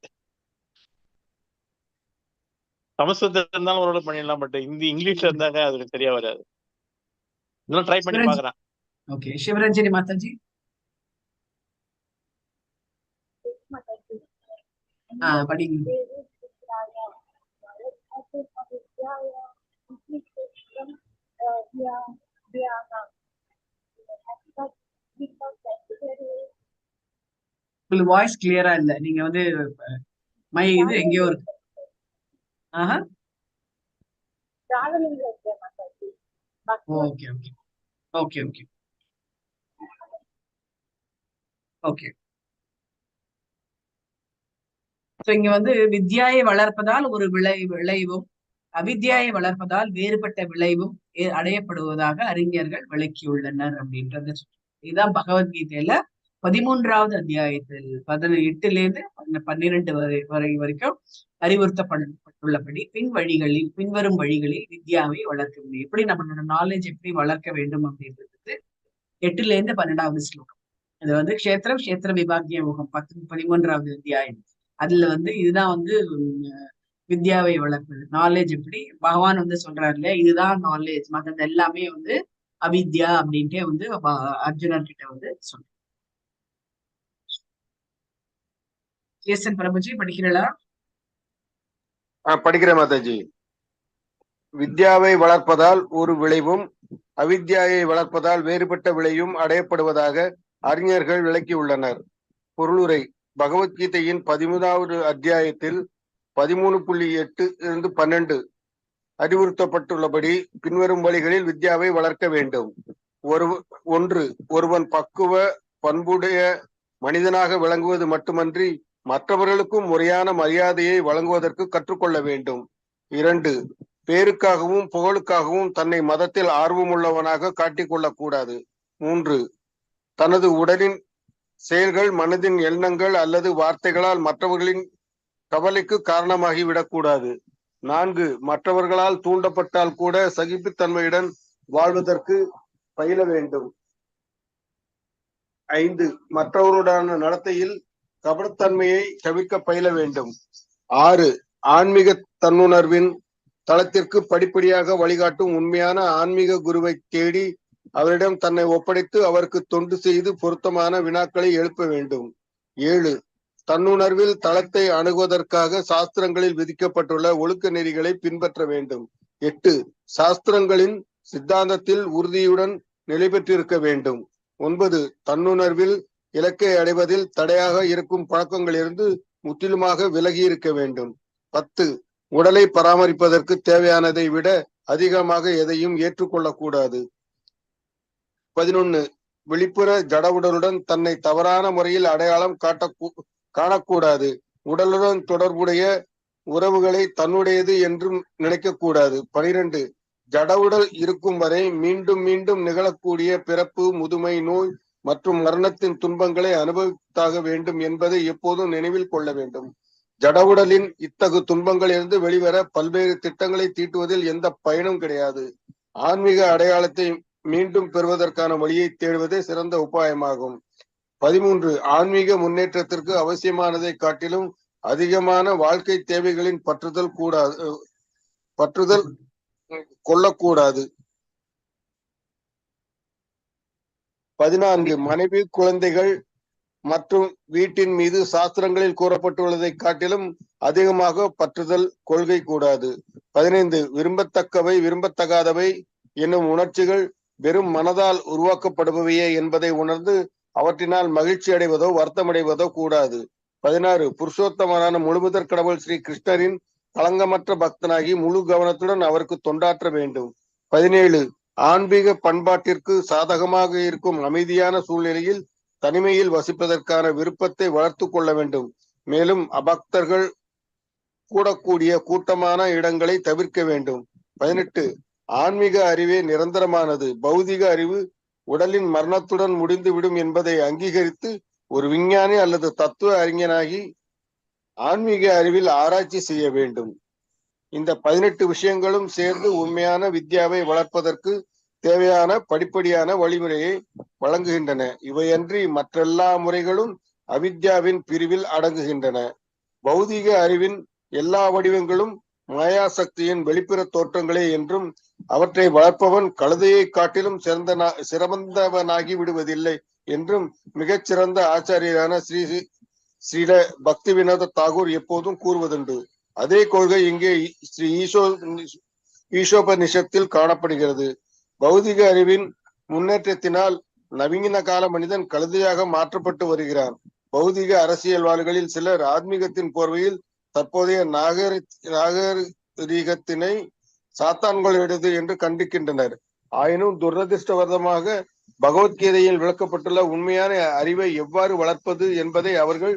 சமஸ்கிருதம் இருந்தாலும் ஓரளவு பண்ணிடலாம், பட் இங்கிலீஷ்ல இருந்தாங்க அது சரியா வராது. இன்னும் ட்ரை பண்ணி பாக்குறேன். ஓகே. சிவரஞ்சனி மாதாஜி படிங்க. உங்களுக்கு வாய்ஸ் கிளியரா இல்ல, நீங்க வந்து இது எங்கேயோ இருக்கு. Okay okay okay okay okay. இங்க வந்து வித்யாயை வளர்ப்பதால் ஒரு விளைவும், அவித்யாயை வளர்ப்பதால் வேறுபட்ட விளைவும் அடையப்படுவதாக அறிஞர்கள் விளக்கியுள்ளனர் அப்படின்றது. இதுதான் பகவத்கீதையில 13வது அத்தியாயத்தில் 18 12 வரை வரைக்கும் அறிவுறுத்தப்பட்டுள்ளபடி பின்வரும் வழிகளில் வித்யாவை வளர்க்க முடியும். எப்படி நம்மளோட நாலேஜ் எப்படி வளர்க்க வேண்டும் அப்படின்றது 8 12வது ஸ்லோகம். அது வந்து கஷேத்திர விபாகிய யோகம் 13வது அத்தியாயம். அதுல வந்து இதுதான் வந்து வித்யாவை வளர்ப்பது. நாலேஜ் எப்படி பகவான் வந்து சொல்றாரு இல்லையா, இதுதான் நாலேஜ், மற்றது எல்லாமே வந்து அவித்யா அப்படின்ட்டே வந்து அர்ஜுனன் கிட்ட வந்து சொல்றேன். பிரபுஜி படிக்கிறீங்களா? படிக்கிறேன் மாதாஜி. வித்யாவை வளர்ப்பதால் ஒரு விளைவும் அவித்யாயை வளர்ப்பதால் வேறுபட்ட விளையும் அடையப்படுவதாக அறிஞர்கள் விளக்கியுள்ளனர். பொருளுரை. பகவத்கீதையின் 13வது அத்தியாயத்தில் 13.8 இருந்து 12 அறிவுறுத்தப்பட்டுள்ளபடி பின்வரும் வழிகளில் வித்யாவை வளர்க்க வேண்டும். 1. ஒருவன் பக்குவ பண்புடைய மனிதனாக விளங்குவது மட்டுமன்றி மற்றவர்களுக்கும் முறையான மரியாதையை வழங்குவதற்கு கற்றுக்கொள்ள வேண்டும். 2. பேருக்காகவும் புகழுக்காகவும் தன்னை மதத்தில் ஆர்வமுள்ளவனாக காட்டிக்கொள்ளக்கூடாது. 3. தனது உடலின் செயல்கள், மனதின் எண்ணங்கள் அல்லது வார்த்தைகளால் மற்றவர்களின் கவலைக்கு காரணமாகி விடக்கூடாது. 4. மற்றவர்களால் தூண்டப்பட்டால் கூட சகிப்புத்தன்மையுடன் வாழ்வதற்கு பயில வேண்டும். 5. மற்றவருடான நடத்தையில் கபடத்தன்மையை தவிர்க்க பயில வேண்டும். 6. ஆன்மீக தன்னுணர்வின் தளத்திற்கு படிப்படியாக வழிகாட்டும் உண்மையான ஆன்மீக குருவை தேடி அவரிடம் தன்னை ஒப்படைத்து அவருக்கு தொண்டு செய்து பொருத்தமான வினாக்களை எழுப்ப வேண்டும். 7. தன்னுணர்வில் தளத்தை அணுகுவதற்காக சாஸ்திரங்களில் விதிக்கப்பட்டுள்ள ஒழுக்க நெறிகளை பின்பற்ற வேண்டும். 8. சாஸ்திரங்களின் சித்தாந்தத்தில் உறுதியுடன் நிலை பெற்றிருக்க வேண்டும். 9. தன்னுணர்வில் இலக்கை அடைவதில் தடையாக இருக்கும் பழக்கங்களிலிருந்து முற்றிலுமாக விலகி இருக்க வேண்டும். 10. உடலை பராமரிப்பதற்கு தேவையானதை விட அதிகமாக எதையும் ஏற்றுக்கொள்ளக்கூடாது. 11. வெளிப்புற ஜட உடலுடன் தன்னை தவறான முறையில் அடையாளம் காணக்கூடாது. உடலுடன் தொடர்புடைய உறவுகளை தன்னுடையது என்றும் நினைக்கக்கூடாது. 12. ஜட உடல் இருக்கும் வரை மீண்டும் மீண்டும் நிகழக்கூடிய பிறப்பு, முதுமை, நோய் மற்றும் மரணத்தின் துன்பங்களை அனுபவித்தாக வேண்டும் என்பதை எப்போதும் நினைவில் கொள்ள வேண்டும். ஜடவுடலின் இத்தகு துன்பங்களிலிருந்து வெளிவர பல்வேறு திட்டங்களை தீட்டுவதில் எந்த பயனும் கிடையாது. ஆன்மீக அடையாளத்தை மீண்டும் பெறுவதற்கான வழியை தேடுவதே சிறந்த உபாயமாகும். 13. ஆன்மீக முன்னேற்றத்திற்கு அவசியமானதை காட்டிலும் அதிகமான வாழ்க்கை தேவைகளின் பற்றுதல் கொள்ளக்கூடாது. 14. மனைவி, குழந்தைகள் மற்றும் வீட்டின் மீது சாஸ்திரங்களில் கூறப்பட்டுள்ளதை காட்டிலும் அதிகமாக பற்றுதல் கொள்கை கூடாது. 15. விரும்பத்தக்கவை, விரும்பத்தகாதவை என்னும் உணர்ச்சிகள் வெறும் மனதால் உருவாக்கப்படுபவையே என்பதை உணர்ந்து அவற்றினால் மகிழ்ச்சி அடைவதோ வருத்தமடைவதோ கூடாது. 16. புருஷோத்தமனான முழுமுதற் கடவுள் ஸ்ரீ கிருஷ்ணரின் களங்கமற்ற பக்தனாகி முழு கவனத்துடன் அவருக்கு தொண்டாற்ற வேண்டும். 17. ஆன்மீக பண்பாட்டிற்கு சாதகமாக இருக்கும் அமைதியான சூழ்நிலையில் தனிமையில் வசிப்பதற்கான விருப்பத்தை வளர்த்து கொள்ள வேண்டும். மேலும் அபக்தர்கள் கூடக்கூடிய கூட்டமான இடங்களை தவிர்க்க வேண்டும். 18. ஆன்மீக அறிவே நிரந்தரமானது. பௌதிக அறிவு உடலின் மரணத்துடன் முடிந்துவிடும் என்பதை அங்கீகரித்து ஒரு விஞ்ஞானி அல்லது தத்துவ அறிஞனாகி ஆன்மீக அறிவில் ஆராய்ச்சி செய்ய வேண்டும். இந்த 18 விஷயங்களும் சேர்ந்து உண்மையான வித்யாவை வளர்ப்பதற்கு தேவையான படிப்படியான வழிமுறையை வழங்குகின்றன. இவையன்றி மற்றெல்லா முறைகளும் அவித்யாவின் பிரிவில் அடங்குகின்றன. பௌதிக அறிவின் எல்லா வடிவங்களும் மாயா சக்தியின் வெளிப்புற தோற்றங்களே என்றும் அவற்றை வளர்ப்பவன் கழுதையை காட்டிலும் சிறந்தவனாகி விடுவதில்லை என்றும் மிகச்சிறந்த ஆச்சாரியரான ஸ்ரீல பக்தி வினோத தாகூர் எப்போதும் கூறுவதுண்டு. அதே கொள்கை இங்கே ஸ்ரீ ஈசோபனிஷத்தில் காணப்படுகிறது. பௌதிக அறிவின் முன்னேற்றத்தினால் நவீன கால மனிதன் கழுதையாக மாற்றப்பட்டு வருகிறான். பௌதிக அரசியல்வாதிகளில் சிலர் ஆத்மீகத்தின் போர்வையில் தற்போதைய நாகரீகத்தினை சாத்தான்களுடையது என்று கண்டிக்கின்றனர். ஆயினும் துரதிருஷ்டவசமாக பகவத்கீதையில் விளக்கப்பட்டுள்ள உண்மையான அறிவை எவ்வாறு வளர்ப்பது என்பதை அவர்கள்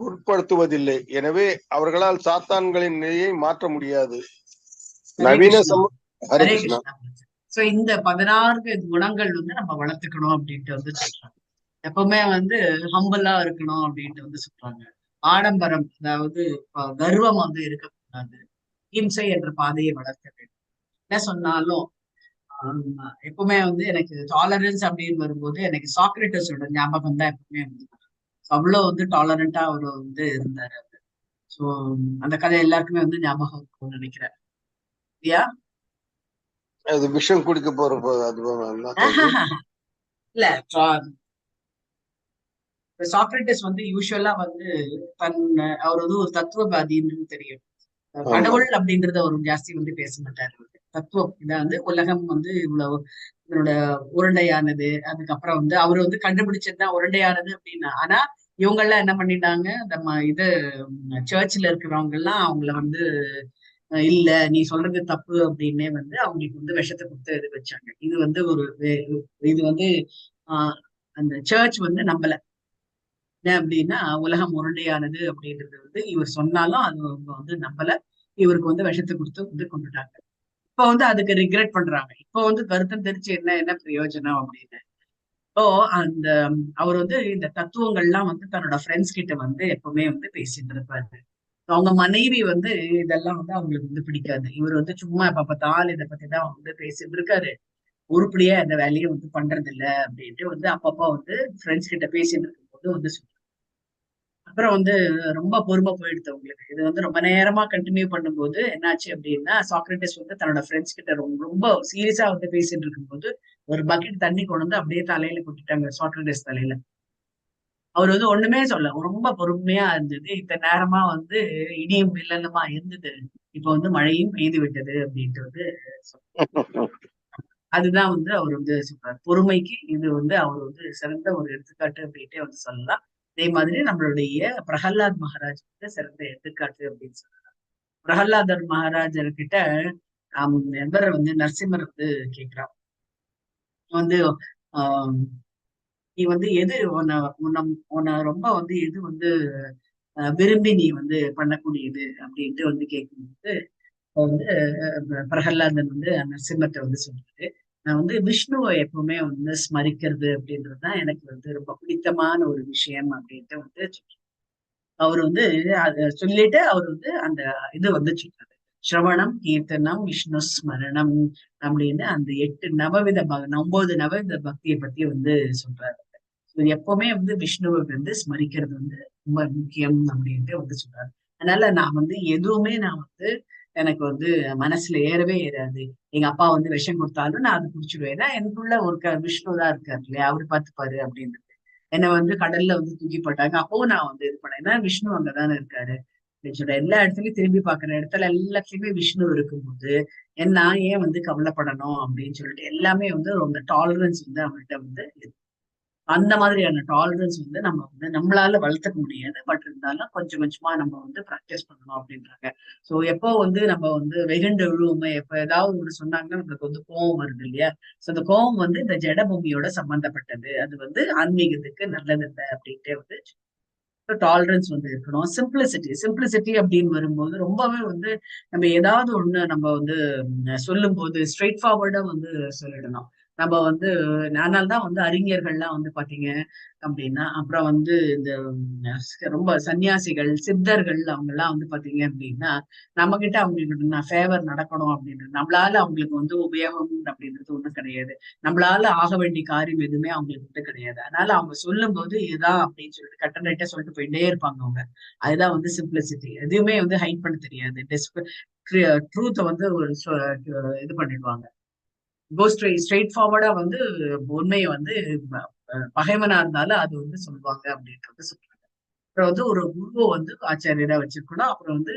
உட்படுத்துவதில்லை. எனவே அவர்களால் சாத்தான்களின் நிலையை மாற்ற முடியாது. நவீன ஹரே கிருஷ்ணா. சோ இந்த 16 குணங்கள் வந்து நம்ம வளர்த்துக்கணும் அப்படின்ட்டு வந்து சொல்றாங்க. எப்பவுமே வந்து ஹம்பிளா இருக்கணும் அப்படின்ட்டு வந்து சொல்றாங்க. ஆடம்பரம், அதாவது கர்வம் வந்து இருக்கக்கூடாது. இம்சை என்ற பாதையை வளர்க்க வேண்டும். என்ன சொன்னாலும் எப்பவுமே வந்து எனக்கு டாலரன்ஸ் அப்படின்னு வரும்போது எனக்கு சாக்ரட்டிஸோட ஞாபகம் தான் எப்பவுமே வந்து அவ்வளவு வந்து டாலரண்டா அவர் வந்து இருந்தாரு. சோ அந்த கதை எல்லாருக்குமே வந்து ஞாபகம் இருக்கும்னு நினைக்கிறேன். இல்லையா? அது விஷம் குடிக்க போற போது அது இல்ல, சாக்ரட்டிஸ் வந்து யூஸ்வலா வந்து அவர் வந்து ஒரு தத்துவவாதின்னு தெரியும். கடவுள் அப்படின்றத அவர் ஜாஸ்தி வந்து பேச மாட்டாரு. தத்துவம் இதான் வந்து உலகம் வந்து இவ்வளவு இதனோட உருண்டையானது. அதுக்கப்புறம் வந்து அவர் வந்து கண்டுபிடிச்சதுதான் உருண்டையானது அப்படின்னா. ஆனா இவங்க எல்லாம் என்ன பண்ணிட்டாங்க, நம்ம இது சர்ச்சில் இருக்கிறவங்க எல்லாம் அவங்கள வந்து இல்ல நீ சொல்றது தப்பு அப்படின்னே வந்து அவங்களுக்கு வந்து விஷத்தை கொடுத்து இது வச்சாங்க. இது வந்து இது வந்து அந்த சர்ச் வந்து நம்பல. என்ன அப்படின்னா உலகம் உருண்டையானது அப்படின்றது வந்து இவர் சொன்னாலும் அது வந்து நம்பல. இவருக்கு வந்து விஷத்தை கொடுத்து வந்து கொண்டுட்டாங்க. இப்ப வந்து அதுக்கு ரிக்ரெட் பண்றாங்க. இப்ப வந்து கருத்தம் தெரிச்சு என்ன பிரயோஜனம் அப்படின்னு. இப்போ அந்த அவர் வந்து இந்த தத்துவங்கள்லாம் வந்து தன்னோட ஃப்ரெண்ட்ஸ் கிட்ட வந்து எப்பவுமே வந்து பேசிட்டு இருப்பாரு. அவங்க மனைவி வந்து இதெல்லாம் வந்து அவங்களுக்கு வந்து பிடிக்காது. இவர் வந்து சும்மா எப்ப பார்த்தாலும் இதை பத்தி தான் வந்து பேசிட்டு இருக்காரு. உருப்படியா இந்த வேலையை வந்து பண்றது இல்ல அப்படின்ட்டு வந்து அப்பப்போ வந்து ஃப்ரெண்ட்ஸ் கிட்ட பேசிட்டு இருக்கும்போது வந்து அப்புறம் வந்து ரொம்ப பொறுமை போயிடுது அவங்களுக்கு. இது வந்து ரொம்ப நேரமா கண்டினியூ பண்ணும்போது என்னாச்சு அப்படின்னா, சாக்ரட்டிஸ் வந்து தன்னோட ஃப்ரெண்ட்ஸ் கிட்ட ரொம்ப சீரியஸா வந்து பேசிட்டு இருக்கும்போது ஒரு பக்கெட் தண்ணி கொண்டு வந்து அப்படியே தலையில கொட்டிட்டாங்க சாக்ரட்டிஸ் தலையில. அவர் வந்து ஒண்ணுமே சொல்ல, ரொம்ப பொறுமையா இருந்தது. இத்தனை நேரமா வந்து இடியும் மின்னலுமா இருந்தது, இப்ப வந்து மழையும் பெய்து விட்டது அப்படின்ட்டு வந்து அதுதான் வந்து அவர் வந்து சொல்றாரு. பொறுமைக்கு இது வந்து அவர் வந்து சிறந்த ஒரு எடுத்துக்காட்டு அப்படின்ட்டே வந்து சொல்லலாம். அதே மாதிரி நம்மளுடைய பிரகலாத் மகாராஜ் வந்து சிறந்த எடுத்துக்காட்டு அப்படின்னு சொல்லலாம். பிரகலாதர் மகாராஜர் கிட்ட எவர் வந்து நரசிம்மர் வந்து கேட்கிறான், வந்து ஆஹ் நீ வந்து எது உன்னை ரொம்ப வந்து எது வந்து விரும்பி நீ வந்து பண்ணக்கூடியது அப்படின்ட்டு வந்து கேட்கும்போது வந்து பிரகலாதன் வந்து நரசிம்மத்தை வந்து சொல்றாரு, நான் வந்து விஷ்ணுவை எப்பவுமே வந்து ஸ்மரிக்கிறது அப்படின்றதுதான் எனக்கு வந்து ரொம்ப பிடித்தமான ஒரு விஷயம் அப்படின்ட்டு வந்து அவர் வந்து அத சொல்லிட்டு அவர் வந்து அந்த இது வந்து சொல்றாரு, சிரவணம் கீர்த்தனம் விஷ்ணு ஸ்மரணம் அப்படின்னு அந்த 9 நவவித பக்தியை பத்தி வந்து சொல்றாரு. எப்பவுமே வந்து விஷ்ணுவை வந்து ஸ்மரிக்கிறது வந்து ரொம்ப முக்கியம் அப்படின்ட்டு வந்து சொல்றாரு. அதனால நான் வந்து எதுவுமே நான் வந்து எனக்கு வந்து மனசுல ஏறவே ஏறாது. எங்க அப்பா வந்து விஷம் கொடுத்தாலும் நான் அதை குடிச்சிடுவேன். ஏன்னா எனக்குள்ள ஒரு விஷ்ணு தான் இருக்காரு இல்லையா, அவரு பார்த்துப்பாரு அப்படின்னு. என்னை வந்து கடல்ல வந்து தூக்கி போட்டாங்க, அப்பவும் நான் வந்து இது பண்ணேன். ஏன்னா விஷ்ணு அங்கதானே இருக்காரு அப்படின்னு சொல்றேன். எல்லா இடத்துலயும் திரும்பி பாக்குற இடத்துல எல்லாத்துலயுமே விஷ்ணு இருக்கும்போது நான் ஏன் வந்து கவலைப்படணும் அப்படின்னு சொல்லிட்டு எல்லாமே வந்து அந்த டாலரன்ஸ் வந்து அவங்கள்ட்ட வந்து அந்த மாதிரியான டாலரன்ஸ் வந்து நம்ம வந்து நம்மளால வளர்த்துக்க முடியாது. பட் இருந்தாலும் கொஞ்சம் கொஞ்சமா நம்ம வந்து ப்ராக்டிஸ் பண்ணணும் அப்படின்றாங்க. சோ எப்போ வந்து நம்ம வந்து வெகுண்டு விழுவுமே, எப்ப ஏதாவது ஒண்ணு சொன்னாங்கன்னா நம்மளுக்கு வந்து கோவம் வருது இல்லையா? சோ அந்த கோவம் வந்து இந்த ஜடபூமியோட சம்பந்தப்பட்டது. அது வந்து ஆன்மீகத்துக்கு நல்லது இல்லை அப்படின்ட்டே வந்து டாலரன்ஸ் வந்து இருக்கணும். சிம்பிளிசிட்டி அப்படின்னு வரும்போது ரொம்பவே வந்து நம்ம ஏதாவது ஒண்ணு நம்ம வந்து சொல்லும் போது ஸ்ட்ரெயிட் ஃபார்வர்டா வந்து சொல்லிடணும். நம்ம வந்து அதனால்தான் வந்து அறிஞர்கள்லாம் வந்து பாத்தீங்க அப்படின்னா, அப்புறம் வந்து இந்த ரொம்ப சன்னியாசிகள் சித்தர்கள் அவங்க எல்லாம் வந்து பாத்தீங்க அப்படின்னா நம்ம கிட்ட அவங்களுக்கு ஃபேவர் நடக்கணும் அப்படின்றது, நம்மளால அவங்களுக்கு வந்து உபயோகம் அப்படின்றது ஒண்ணும் கிடையாது. நம்மளால ஆக வேண்டிய காரியம் எதுவுமே அவங்களுக்கு வந்து கிடையாது. அதனால அவங்க சொல்லும் போது இதுதான் அப்படின்னு சொல்லிட்டு கட்டளைட்டா சொல்லிட்டு போயிட்டே இருப்பாங்க அவங்க. அதுதான் வந்து சிம்பிளிசிட்டி. எதுவுமே வந்து ஹைட் பண்ண தெரியாது. ட்ரூத்தை வந்து இது பண்ணிடுவாங்க. ஸ்ட்ரெயிட் ஃபார்வர்டா வந்து உண்மையை வந்து பகைவனா இருந்தாலும் அது வந்து சொல்லுவாங்க அப்படின்றது சொல்றாங்க. அப்புறம் வந்து ஒரு குருவை வந்து ஆச்சாரியரா வச்சிருக்கணும். அப்புறம் வந்து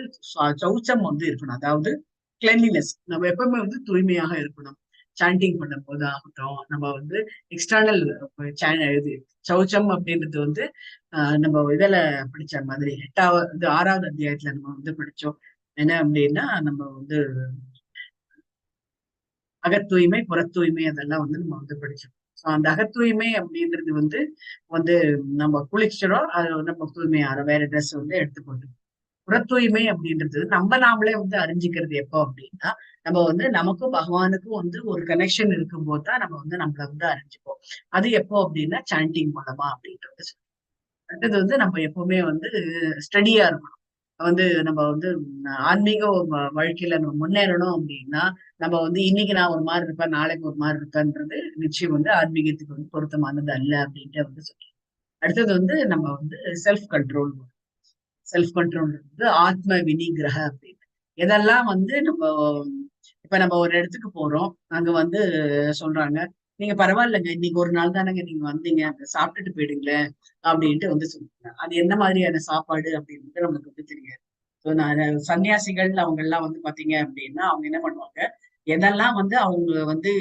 சௌச்சம் வந்து இருக்கணும், அதாவது கிளென்லினஸ். நம்ம எப்பவுமே வந்து தூய்மையாக இருக்கணும். சாண்டிங் பண்ணும் போது ஆகட்டும், நம்ம வந்து எக்ஸ்டர்னல் இது சௌச்சம் அப்படின்றது வந்து நம்ம இதுல படிச்ச மாதிரி 6வது அத்தியாயத்துல நம்ம வந்து படிச்சோம். என்ன அப்படின்னா நம்ம வந்து அகத்தூய்மை புறத்தூய்மை அதெல்லாம் வந்து நம்ம வந்து படிச்சோம். ஸோ அந்த அகத்தூய்மை அப்படின்றது வந்து வந்து நம்ம குளிச்சிடும், அது நம்ம தூய்மையான வேற ட்ரெஸ் வந்து எடுத்துக்கொண்டு. புறத்தூய்மை அப்படின்றது நம்ம நாமளே வந்து அறிஞ்சிக்கிறது எப்போ அப்படின்னா, நம்ம வந்து நமக்கும் பகவானுக்கும் வந்து ஒரு கனெக்ஷன் இருக்கும்போது தான் நம்ம வந்து நம்மள வந்து அறிஞ்சுப்போம். அது எப்போ அப்படின்னா சாண்டிங் மூலமா அப்படின்றது. அடுத்தது வந்து நம்ம எப்பவுமே வந்து ஸ்டடியா இருக்கணும். வந்து நம்ம வந்து ஆன்மீக வாழ்க்கையில நம்ம முன்னேறணும் அப்படின்னா, நம்ம வந்து இன்னைக்கு நான் ஒரு மாதிரி இருப்பேன், நாளைக்கு ஒரு மாதிரி இருப்பேன்றது நிச்சயம் வந்து ஆன்மீகத்துக்கு வந்து பொருத்தமானது அல்ல அப்படின்ட்டு வந்து சொல்றேன். அடுத்தது வந்து நம்ம வந்து செல்ஃப் கண்ட்ரோல். செல்ஃப் கண்ட்ரோல் வந்து ஆத்ம வினிகிரக அப்படின்னு. இதெல்லாம் வந்து நம்ம இப்ப நம்ம ஒரு இடத்துக்கு போறோம், அங்க வந்து சொல்றாங்க, நீங்க பரவாயில்லைங்க, இன்னைக்கு ஒரு நாள் தானங்க நீங்க வந்தீங்க, அங்க சாப்பிட்டுட்டு போயிடுங்களேன் அப்படின்ட்டு வந்து சொல்றாங்க. அது என்ன மாதிரியான சாப்பாடு அப்படின்றது நமக்கு வந்து தெரியாது. நான் சன்னியாசிகள் அவங்க எல்லாம் வந்து பாத்தீங்க அப்படின்னா அவங்க என்ன பண்ணுவாங்க, எதெல்லாம் வந்து அவங்க வந்து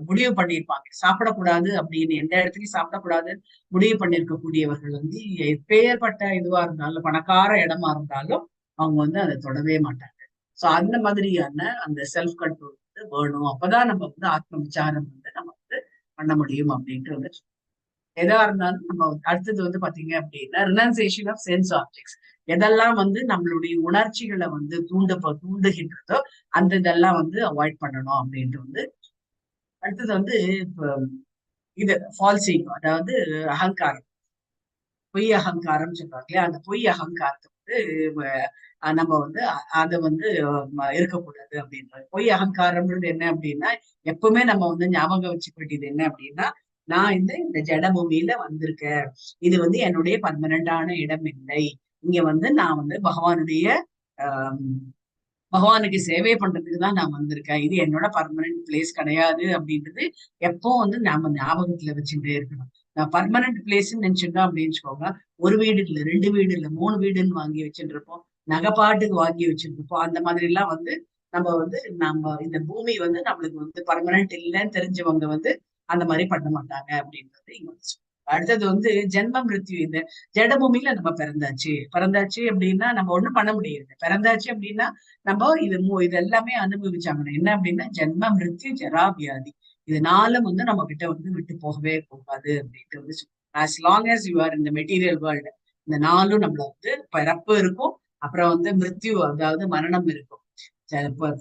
முடிவு பண்ணியிருப்பாங்க சாப்பிடக்கூடாது அப்படின்னு, எந்த இடத்துலயும் சாப்பிடக்கூடாது முடிவு பண்ணிருக்கக்கூடியவர்கள் வந்து எப்பேற்பட்ட இதுவா இருந்தாலும் பணக்கார இடமா இருந்தாலும் அவங்க வந்து அதை தொடவே மாட்டாங்க. சோ அந்த மாதிரியான அந்த செல்ஃப் கண்ட்ரோல் வந்து வேணும். அப்பதான் நம்ம வந்து ஆத்ம விசாரம் வந்து நம்ம வந்து பண்ண முடியும் அப்படின்ட்டு வந்து எதா இருந்தாலும் நம்ம அடுத்தது வந்து பாத்தீங்க அப்படின்னா ரினன்சியேஷன் ஆஃப் சென்ஸ் ஆப்ஜெக்ட்ஸ். எதெல்லாம் வந்து நம்மளுடைய உணர்ச்சிகளை வந்து தூண்டுகின்றதோ அந்த இதெல்லாம் வந்து அவாய்ட் பண்ணணும் அப்படின்ட்டு வந்து. அடுத்தது வந்து இப்ப இது ஃபால்சிங், அதாவது அகங்காரம், பொய் அகங்காரம் சொல்றாங்க இல்லையா, அந்த பொய் அகங்காரத்தை வந்து நம்ம வந்து அதை வந்து இருக்கக்கூடாது அப்படின்றது. பொய் அகங்காரம்ன்றது என்ன அப்படின்னா, எப்பவுமே நம்ம வந்து ஞாபகம் வச்சுக்க வேண்டியது என்ன அப்படின்னா, நான் இந்த ஜட பூமியில வந்திருக்கேன், இது வந்து என்னுடைய பர்மனண்டான இடம் இல்லை, இங்க வந்து நான் வந்து ஆஹ் பகவானுக்கு சேவை பண்றதுக்கு தான் நான் வந்திருக்கேன், இது என்னோட பர்மனன்ட் பிளேஸ் கிடையாது அப்படின்றது எப்போ வந்து நாம ஞாபகத்துல வச்சுட்டே இருக்கணும். நான் பர்மனன்ட் பிளேஸ்ன்னு நினைச்சிட்டோம் அப்படின்னு வச்சுக்கோங்க, ஒரு வீடு இல்ல, 2 வீடு இல்ல, 3 வீடுன்னு வாங்கி வச்சுட்டு இருப்போம், நகைப்பாட்டுக்கு வாங்கி வச்சுட்டு இருப்போம். அந்த மாதிரி எல்லாம் வந்து நம்ம இந்த பூமி வந்து நம்மளுக்கு வந்து பர்மனன்ட் இல்லைன்னு தெரிஞ்சவங்க வந்து அந்த மாதிரி பண்ண மாட்டாங்க அப்படின்றது இங்க வந்து அடுத்தது வந்து ஜென்ம மிருத்யு. இந்த ஜடபூமியில நம்ம பிறந்தாச்சு அப்படின்னா நம்ம ஒண்ணும் பண்ண முடியாது. பிறந்தாச்சு அப்படின்னா நம்ம இது எல்லாமே அனுபவிச்சாங்க. என்ன அப்படின்னா ஜென்ம மிருத்யு ஜரா வியாதி, இது நாளும் வந்து நம்ம கிட்ட வந்து விட்டு போகவே போகாது அப்படின்ட்டு வந்து as long as you are இந்த மெட்டீரியல் வேர்ல்டு, இந்த நாளும் நம்மள வந்து பிறப்பு இருக்கும், அப்புறம் வந்து மிருத்யு அதாவது மரணம் இருக்கும்.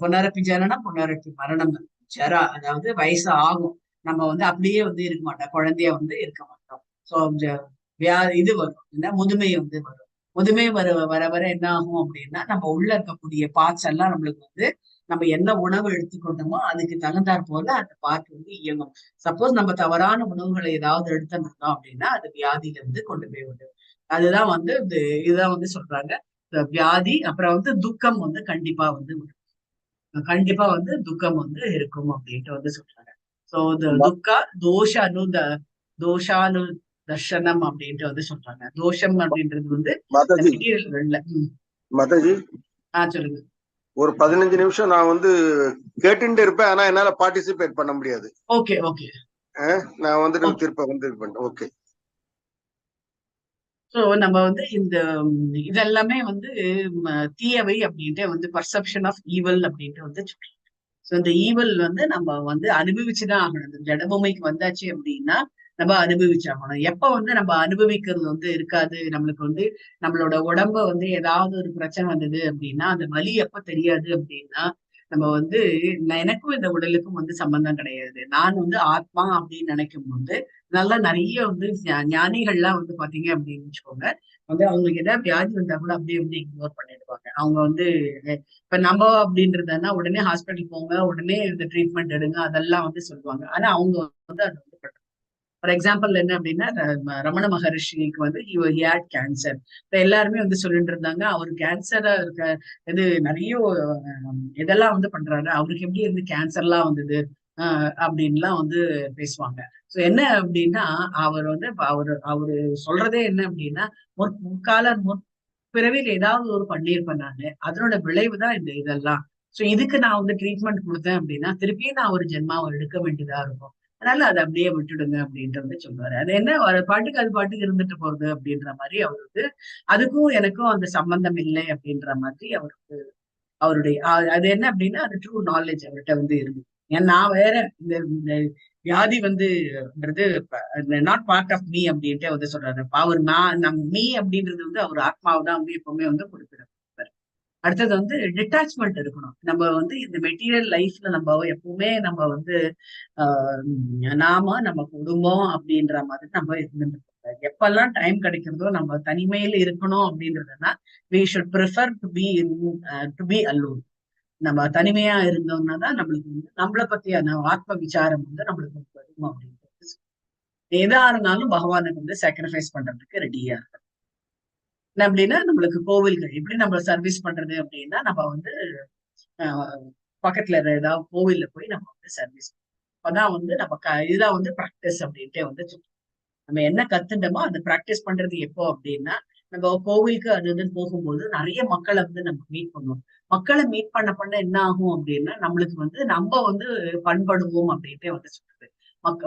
புனரப்பி ஜனனம் புனரப்பி மரணம், ஜரா அதாவது வயசு ஆகும், நம்ம வந்து அப்படியே வந்து இருக்க மாட்டோம், குழந்தைய வந்து இருக்க மாட்டோம். ஸோ இது வரும், என்ன முதுமை வந்து வரும். முதுமை வர வர வர என்ன ஆகும் அப்படின்னா நம்ம உள்ள இருக்கக்கூடிய பார்ட்ஸ் எல்லாம் நம்மளுக்கு வந்து நம்ம என்ன உணவு எடுத்துக்கொண்டோமோ அதுக்கு தகுந்தாற் போல அந்த பார்ட் வந்து இயங்கும். சப்போஸ் நம்ம தவறான உணவுகளை ஏதாவது எடுத்துட்டோம் அப்படின்னா அது வியாதியில இருந்து கொண்டு போய் விடும். அதுதான் வந்து இதுதான் வந்து சொல்றாங்க வியாதி. அப்புறம் வந்து துக்கம் வந்து கண்டிப்பா வந்து துக்கம் வந்து இருக்கும் அப்படின்ட்டு வந்து சொல்றாங்க. சோ துக்கா தோஷானு தர்ஷனம் அப்படின்ட்டு வந்து சொல்றாங்க. தோஷம் அப்படின்றது வந்து மெட்டீரியல். மாதாஜி சொல்லுங்க. ஒரு 15 நிமிஷம் நான் வந்து கேட்டுட்டு இருப்பேன், ஆனா என்னால பார்ட்டிசிபேட் பண்ண முடியாது. ஓகே ஓகே, நான் வந்துட்டு திருப்ப வந்து ஓகே. சோ நம்ம வந்து இதெல்லாமே வந்து தீயவை அப்படின்ட்டு வந்து பர்செப்ஷன் ஆஃப் ஈவல் அப்படின்ட்டு வந்து சொல்றாங்க. சோ இந்த ஈவல் வந்து நம்ம வந்து அனுபவிச்சுதான் ஆகணும். இந்த ஜடபொம்மைக்கு வந்தாச்சு அப்படின்னா நம்ம அனுபவிச்சாகணும். எப்ப வந்து நம்ம அனுபவிக்கிறது வந்து இருக்காது, நம்மளுக்கு வந்து நம்மளோட உடம்ப வந்து ஏதாவது ஒரு பிரச்சனை வந்தது அப்படின்னா அந்த வலி எப்ப தெரியாது அப்படின்னா நம்ம வந்து எனக்கும் இந்த உடலுக்கும் வந்து சம்பந்தம் கிடையாது, நான் வந்து ஆத்மா அப்படின்னு நினைக்கும் போது நல்லா நிறைய வந்து ஞானிகள்லாம் வந்து பாத்தீங்க அப்படின்னு வச்சுக்கோங்க, வந்து அவங்களுக்கு ஏதாவது வியாதி வந்தா கூட அப்படியே வந்து இக்னோர் பண்ணிடுவாங்க. அவங்க வந்து இப்ப நம்ம அப்படின்றதுனா உடனே ஹாஸ்பிட்டல் போங்க, உடனே இந்த ட்ரீட்மெண்ட் எடுங்க அதெல்லாம் வந்து சொல்லுவாங்க. ஆனா அவங்க வந்து அதை வந்து ஃபார் எக்ஸாம்பிள் என்ன அப்படின்னா ரமண மகரிஷிக்கு வந்து கேன்சர். எல்லாருமே வந்து சொல்லிட்டு இருந்தாங்க அவர் கேன்சரா இருக்க இது நிறைய இதெல்லாம் வந்து பண்றாரு, அவருக்கு எப்படி இருந்து கேன்சர்லாம் வந்தது அப்படின்லாம் வந்து பேசுவாங்க. சோ என்ன அப்படின்னா அவர் வந்து அவரு சொல்றதே என்ன அப்படின்னா முற்பிறவியில் ஏதாவது ஒரு பண்ணியிருப்பேன் நானு, அதனோட விளைவு தான் இதெல்லாம். சோ இதுக்கு நான் வந்து ட்ரீட்மெண்ட் கொடுத்தேன் அப்படின்னா திருப்பியும் நான் ஒரு ஜென்மாவை எடுக்க வேண்டியதா இருக்கும், அதனால அதை அப்படியே விட்டுடுங்க அப்படின்ட்டு வந்து சொல்லுவாரு. அது என்ன அது பாட்டுக்கு இருந்துட்டு போறது அப்படின்ற மாதிரி அவருக்கு அதுக்கும் எனக்கும் அந்த சம்பந்தம் இல்லை அப்படின்ற மாதிரி அவருக்கு அவருடைய அது என்ன அப்படின்னா அது ட்ரூ நாலேஜ் அவர்கிட்ட வந்து இருக்கு. ஏன் நான் வேற இந்த வியாதி நாட் பார்ட் ஆஃப் மீ அப்படின்ட்டு வந்து சொல்றாரு. அவர் மீ அப்படின்றது வந்து அவர் ஆத்மாவை தான் வந்து எப்பவுமே வந்து குறிப்பிடுறாரு. அடுத்தது வந்து டிட்டாச்மெண்ட் இருக்கணும். நம்ம வந்து இந்த மெட்டீரியல் லைஃப்ல நம்ம எப்பவுமே நம்ம வந்து நம்ம குடும்பம் அப்படின்ற மாதிரி நம்ம இருந்துட்டு எப்பெல்லாம் டைம் கிடைக்கிறதோ நம்ம தனிமையில இருக்கணும் அப்படின்றதுன்னா we should prefer to be alone. நம்ம தனிமையா இருந்தோம்னா தான் நம்மளுக்கு வந்து நம்மளை பத்தியான ஆத்ம விசாரம் வந்து நம்மளுக்கு வரும் அப்படின்றது. எதா இருந்தாலும் பகவானுக்கு வந்து சாக்ரிஃபைஸ் பண்றதுக்கு ரெடியா இருக்கு. என்ன அப்படின்னா நம்மளுக்கு கோவில்கள் எப்படி நம்ம சர்வீஸ் பண்றது அப்படின்னா நம்ம வந்து பக்கத்துல ஏதாவது கோவில்ல போய் நம்ம வந்து சர்வீஸ் அப்பதான் வந்து நம்ம இதுதான் வந்து ப்ராக்டிஸ் அப்படின்ட்டே வந்து நம்ம என்ன கத்துட்டோமோ அந்த ப்ராக்டிஸ் பண்றது எப்போ அப்படின்னா நம்ம கோவிலுக்கு அது இதுன்னு போகும்போது நிறைய மக்களை வந்து நம்ம மீட் பண்ணுவோம். மக்களை மீட் பண்ண என்ன ஆகும் அப்படின்னா நம்மளுக்கு வந்து நம்ம வந்து பண்படுவோம் அப்படின்ட்டு வந்து சொல்றது.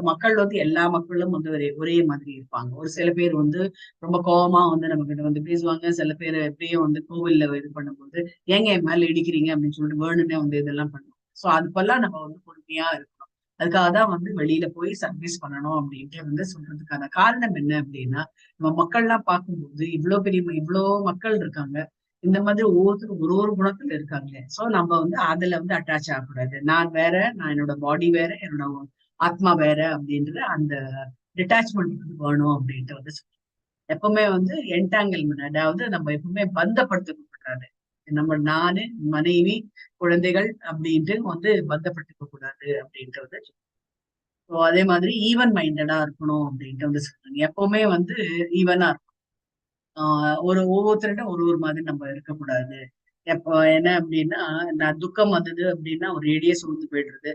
மக்கள் வந்து எல்லா மக்களும் வந்து ஒரே மாதிரி இருப்பாங்க. ஒரு சில பேர் வந்து ரொம்ப கோபமா வந்து நம்ம கிட்ட வந்து பேசுவாங்க. சில பேர் எப்படியும் வந்து கோவில்ல இது பண்ணும்போது ஏங்க என் மேல இடிக்கிறீங்க அப்படின்னு சொல்லிட்டு வேணும்னே வந்து இதெல்லாம் பண்ணுவோம். சோ அதுப்பெல்லாம் நம்ம வந்து பொறுமையா இருக்கணும். அதுக்காக தான் வந்து வெளியில போய் சர்வீஸ் பண்ணணும் அப்படின்ட்டு வந்து சொல்றதுக்கான காரணம் என்ன அப்படின்னா நம்ம மக்கள்லாம் பார்க்கும்போது இவ்வளவு மக்கள் இருக்காங்க. இந்த மாதிரி ஒவ்வொருத்தரும் ஒரு குணத்துல இருக்காங்க. சோ நம்ம வந்து அதுல வந்து அட்டாச் ஆகக்கூடாது. நான் வேற, நான் என்னோட பாடி வேற, என்னோட ஆத்மா வேற அப்படின்ற அந்த டிட்டாச்மெண்ட் வேணும் அப்படின்ட்டு வந்து எப்பவுமே வந்து என்டாங்கிள்மெண்ட், அதாவது நம்ம எப்பவுமே பந்தப்படுத்திக்க கூடாது. நம்ம நானு, மனைவி, குழந்தைகள் அப்படின்ட்டு வந்து பந்தப்படுத்திக்க கூடாது அப்படின்றது. ஸோ அதே மாதிரி ஈவன் மைண்டடா இருக்கணும் அப்படின்ட்டு வந்து சொல்றாங்க. எப்பவுமே வந்து ஈவனா இருக்கும். ஒவ்வொருத்தருக்கும் ஒரு மாதிரி நம்ம இருக்கக்கூடாது. எப்போ என்ன அப்படின்னா நான் துக்கம் வந்தது அப்படின்னா ஒரு ரேடியே சூழ்ந்து போயிடுறது.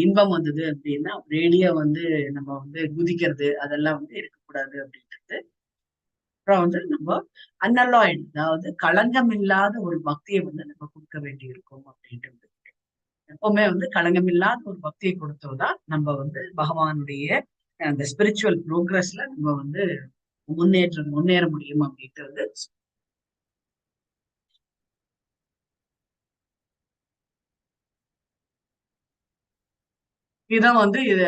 இன்பம் வந்தது அப்படின்னா ரேடியா வந்து நம்ம வந்து குதிக்கிறது அதெல்லாம் வந்து இருக்கக்கூடாது அப்படின்றது. அப்புறம் வந்து நம்ம அன்னலாய்டு, அதாவது களங்கம் இல்லாத ஒரு பக்தியை வந்து நம்ம கொடுக்க வேண்டி இருக்கும் அப்படின்ட்டு. எப்பவுமே வந்து களங்கம் இல்லாத ஒரு பக்தியை கொடுத்தோம்தான் நம்ம வந்து பகவானுடைய அந்த ஸ்பிரிச்சுவல் ப்ரோக்ரஸ்ல நம்ம வந்து முன்னேற முடியும் அப்படின்ட்டு வந்து இதுதான் வந்து இது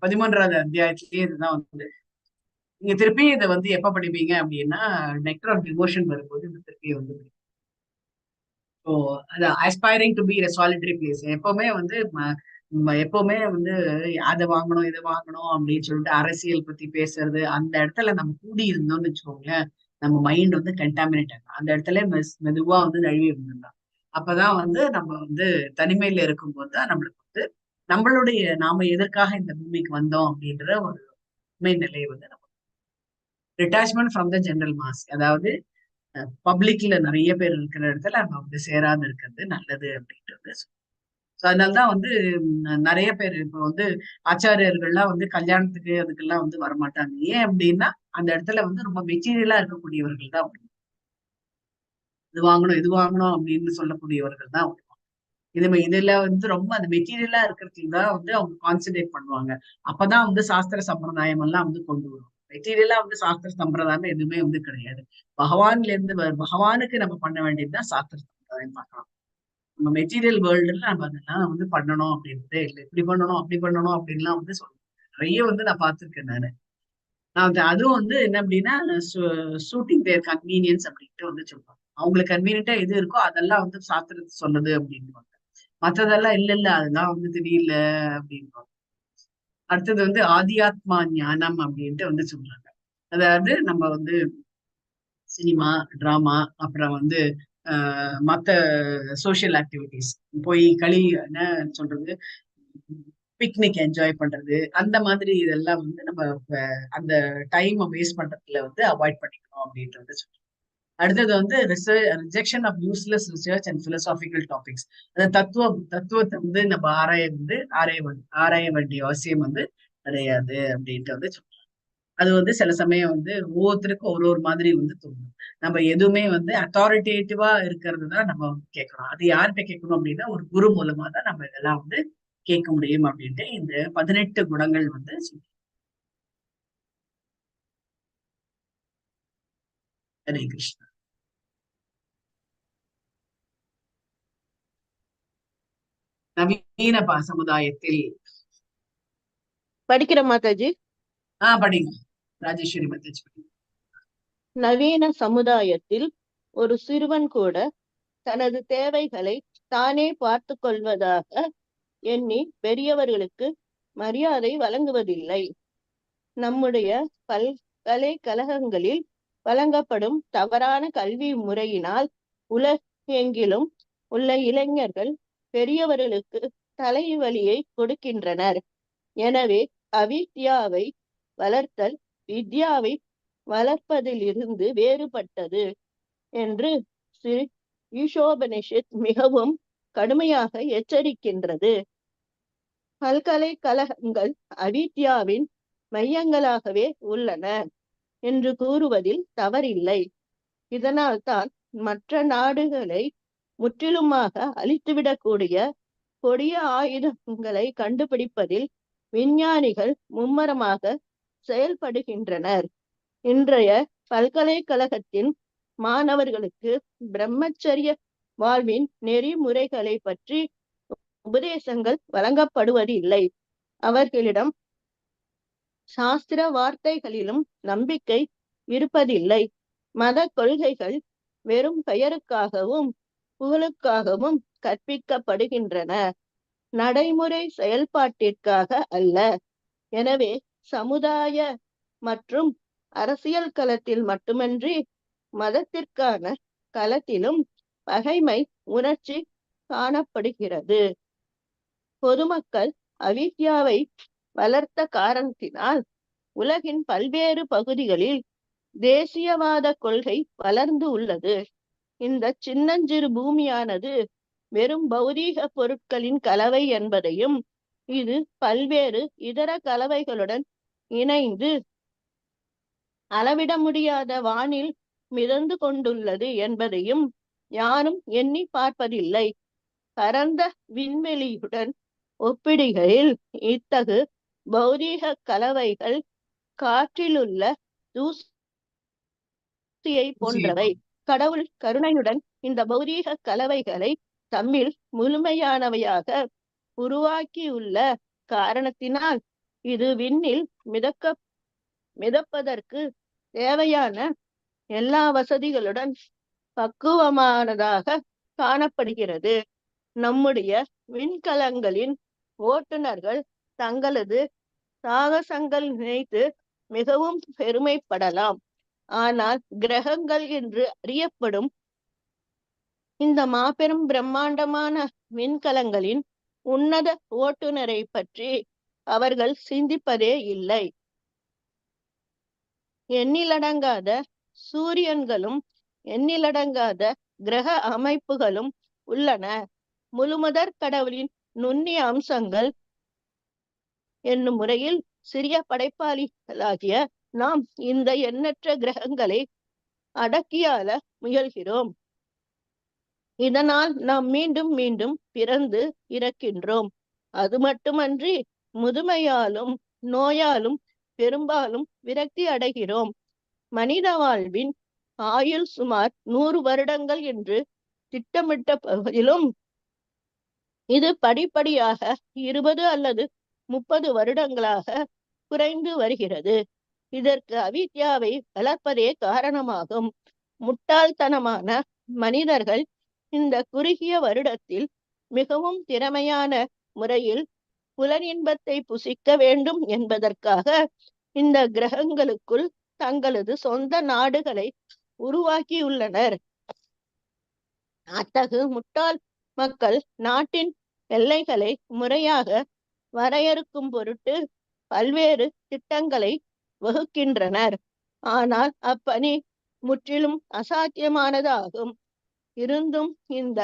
13வது அத்தியாயத்திலேயே இதுதான் வந்து நீங்க திருப்பி இதை வந்து எப்ப படிப்பீங்க அப்படின்னா நெக்டர் ஆஃப் டிவோஷன் வரும்போது இந்த திருப்பி வந்து ஸோ அது aspiring to be a solitary place. எப்பவுமே வந்து எப்பவுமே வந்து அதை வாங்கணும் இதை வாங்கணும் அப்படின்னு சொல்லிட்டு அரசியல் பத்தி பேசுறது அந்த இடத்துல நம்ம கூடி இருந்தோம்னு வச்சுக்கோங்களேன், நம்ம மைண்ட் வந்து கண்டாமினேட் ஆகும். அந்த இடத்துல மெதுவா வந்து நழுவி இருந்திருந்தோம். அப்பதான் வந்து நம்ம வந்து தனிமையில இருக்கும்போது தான் நம்மளுக்கு வந்து நாம எதற்காக இந்த பூமிக்கு வந்தோம் அப்படின்ற ஒரு உண்மை நிலையை வந்து நம்ம detachment from the general mass, அதாவது பப்ளிக்ல நிறைய பேர் இருக்கிற இடத்துல நம்ம வந்து சேராம இருக்கிறது நல்லது அப்படின்றது. அதனாலதான் வந்து நிறைய பேர் இப்ப வந்து ஆச்சாரியர்கள்லாம் வந்து கல்யாணத்துக்கு அதுக்கெல்லாம் வந்து வரமாட்டாங்க. ஏன் அப்படின்னா அந்த இடத்துல வந்து ரொம்ப மெட்டீரியலா இருக்கக்கூடியவர்கள் தான் இது வாங்கணும் இது வாங்கணும் அப்படின்னு சொல்லக்கூடியவர்கள் தான் இதுல வந்து ரொம்ப அந்த மெட்டீரியலா இருக்கிறதுக்கு தான் வந்து அவங்க கான்சென்ட்ரேட் பண்ணுவாங்க. அப்பதான் வந்து சாஸ்திர சம்பிரதாயம் எல்லாம் வந்து கொண்டு வரும். மெட்டீரியலா வந்து சாஸ்திர சம்பிரதாயம் எதுவுமே வந்து கிடையாது. பகவான்ல இருந்து பகவானுக்கு நம்ம பண்ண வேண்டியதுதான் சாஸ்திர சம்பிரதாயம் பார்க்கலாம். நம்ம மெட்டீரியல் வேர்ல்டுல நம்ம அதெல்லாம் வந்து பண்ணணும் அப்படின்றதே இல்லை. இப்படி பண்ணணும் அப்படி பண்ணணும் அப்படின்லாம் வந்து சொல்லுவேன். நிறைய வந்து நான் பார்த்திருக்கேன் நானு. அதுவும் வந்து என்ன அப்படின்னா சூட்டிங் தேர் கன்வீனியன்ஸ் அப்படின்ட்டு வந்து சொல்லுவாங்க. அவங்களுக்கு கன்வீனியன்ட்டா எது இருக்கோ அதெல்லாம் வந்து சாஸ்திரத்தை சொல்லுது அப்படின்னு. மத்ததெல்லாம் இல்ல அதெல்லாம் வந்து தெரியல அப்படின்னு. அடுத்தது வந்து ஆதியாத்மா ஞானம் அப்படின்ட்டு வந்து சொல்றாங்க. அதாவது நம்ம வந்து சினிமா, டிராமா, அப்புறம் வந்து மத்த சோசியல் ஆக்டிவிட்டிஸ் போய் என்ன சொல்றது, பிக்னிக் என்ஜாய் பண்றது, அந்த மாதிரி இதெல்லாம் வந்து நம்ம அந்த டைம் வேஸ்ட் பண்றதுல வந்து அவாய்ட் பண்ணிக்கணும் அப்படின்றது சொல்றோம். அடுத்தது வந்து rejection of useless research and philosophical topics. அந்த தத்துவத்தை வந்து நம்ம ஆராய வேண்டிய அவசியம் வந்து கிடையாது அப்படின்ட்டு வந்து சொல்றோம். அது வந்து சில சமயம் வந்து ஒவ்வொருத்தருக்கும் ஒரு மாதிரி வந்து தோணும். நம்ம எதுவுமே வந்து அத்தாரிட்டேட்டிவா இருக்கிறது தான் நம்ம கேட்கணும். அது யார்கிட்ட கேட்கணும் அப்படின்னா ஒரு குரு மூலமா தான் நம்ம இதெல்லாம் வந்து கேட்க முடியும் அப்படின்ட்டு இந்த 18 குணங்கள் வந்து ஹரே கிருஷ்ணா. நவீன சமுதாயத்தில் படிக்கிற மாதாஜி. படிங்க ராஜேஸ்வரி மாதாஜி. நவீன சமுதாயத்தில் ஒரு சிறுவன் கூட தனது தேவைகளை தானே பார்த்து கொள்வதாக எண்ணி பெரியவர்களுக்கு மரியாதை வழங்குவதில்லை. நம்முடைய பல்கலைக்கழகங்களில் வழங்கப்படும் தவறான கல்வி முறையினால் உலகெங்கிலும் உள்ள இளைஞர்கள் பெரியவர்களுக்கு தலைவலியை கொடுக்கின்றனர். எனவே அவித்யாவை வளர்த்தல் வித்யாவை வளர்ப்பதிலிருந்து வேறுபட்டது என்று ஸ்ரீ ஈஷோபனிஷத் மிகவும் கடுமையாக எச்சரிக்கின்றது. பல்கலைக்கழகங்கள் அவித்யாவின் மையங்களாகவே உள்ளன என்று கூறுவதில் தவறில்லை. இதனால்தான் மற்ற நாடுகளை முற்றிலுமாக அழித்துவிடக்கூடிய கொடிய ஆயுதங்களை கண்டுபிடிப்பதில் விஞ்ஞானிகள் மும்மரமாக செயல்படுகின்றனர். இன்றைய பல்கலைக்கழகத்தின் மாணவர்களுக்கு பிரம்மச்சரிய வாழ்வின் நெறிமுறைகளை பற்றி உபதேசங்கள் வழங்கப்படுவதில்லை. அவர்களிடம் சாஸ்திர வார்த்தைகளிலும் நம்பிக்கை இருப்பதில்லை. மத கொள்கைகள் வெறும் பெயருக்காகவும் புகழுக்காகவும் கற்பிக்கப்படுகின்றன, நடைமுறை செயல்பாட்டிற்காக அல்ல. எனவே சமுதாய மற்றும் அரசியல் களத்தில் மட்டுமன்றி மதத்திற்கான களத்திலும் பகைமை உணர்ச்சி காணப்படுகிறது. பொதுமக்கள் அவித்யாவை வளர்த்த காரணத்தினால் உலகின் பல்வேறு பகுதிகளில் தேசியவாத கொள்கை வளர்ந்து உள்ளது. இந்த சின்னஞ்சிறு பூமியானது வெறும் பௌதீக பொருட்களின் கலவை என்பதையும், இது பல்வேறு இதர கலவைகளுடன் இணைந்து அளவிட முடியாத வானில் மிதந்து கொண்டுள்ளது என்பதையும் யாரும் எண்ணி பார்ப்பதில்லை. பரந்த விண்வெளியுடன் ஒப்பிடுகையில் இத்தகு பௌதீக கலவைகள் காற்றிலுள்ள தூசியை போன்றவை. கடவுள் கருணையுடன் இந்த பௌதீக கலவைகளை தம்மில் முழுமையானவையாக உருவாக்கியுள்ள காரணத்தினால் இது விண்ணில் மிதப்பதற்கு தேவையான எல்லா வசதிகளுடன் பக்குவமானதாக காணப்படுகிறது. நம்முடைய விண்கலங்களின் ஓட்டுநர்கள் தங்களது சாகசங்கள் நினைத்து மிகவும் பெருமைப்படலாம். ஆனால் கிரகங்கள் என்று அறியப்படும் இந்த மாபெரும் பிரம்மாண்டமான விண்கலங்களின் உன்னத ஓட்டுநரை பற்றி அவர்கள் சிந்திப்பதே இல்லை. எண்ணிலடங்காத சூரியன்களும் எண்ணிலடங்காத கிரக அமைப்புகளும் உள்ளன. முழுமுதற் கடவுளின் நுண்ணிய அம்சங்கள் என்னும் முறையில் சிறிய படைப்பாளிகளாகிய நாம் இந்த எண்ணற்ற கிரகங்களை அடக்கியாள முயல்கிறோம். இதனால் நாம் மீண்டும் மீண்டும் பிறந்து இறக்கின்றோம். அது மட்டுமன்றி முதுமையாலும் நோயாலும் பெரும்பாலும் விரக்தி அடைகிறோம். மனித வாழ்வின் ஆயுள் சுமார் 100 வருடங்கள் என்று திட்டமிட்ட பகுதியிலும் இது படிப்படியாக 20 அல்லது 30 வருடங்களாக குறைந்து வருகிறது. இதற்கு அவித்யாவை வளர்ப்பதே காரணமாகும். முட்டாள்தனமான மனிதர்கள் இந்த குறுகிய வருடத்தில் மிகவும் திறமையான முறையில் புலனின்பத்தை புசிக்க வேண்டும் என்பதற்காக இந்த கிரகங்களுக்குள் தங்களது சொந்த நாடுகளை உருவாக்கியுள்ளனர். அத்தகு முட்டாள் மக்கள் நாட்டின் எல்லைகளை முறையாக வரையறுக்கும் பொருட்டு பல்வேறு திட்டங்களை வகுக்கின்றனர். ஆனால் அப்பணி முற்றிலும் அசாத்தியமானதாகும். இருந்தும் இந்த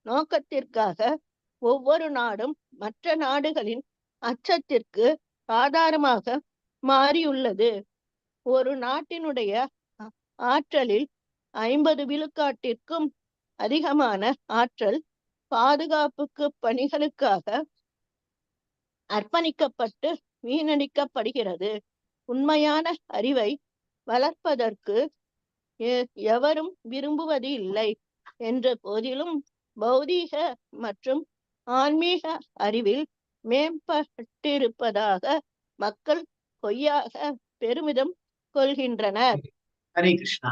நோக்கத்திற்காக ஒவ்வொரு நாடும் மற்ற நாடுகளின் அச்சத்திற்கு ஆதாரமாக மாறியுள்ளது. ஒரு நாட்டினுடைய ஆற்றலில் 50 விழுக்காட்டிற்கும் அதிகமான ஆற்றல் பாதுகாப்புக்கு பணிகளுக்காக அர்ப்பணிக்கப்பட்டு வீணடிக்கப்படுகிறது. உண்மையான அறிவை வளர்ப்பதற்கு எவரும் விரும்புவது இல்லை என்ற போதிலும் பௌதீக மற்றும் ஆன்மீக அறிவில் மேம்பட்டிருப்பதாக மக்கள் பொய்யாக பெருமிதம் கொள்கின்றனர். ஹரே கிருஷ்ணா.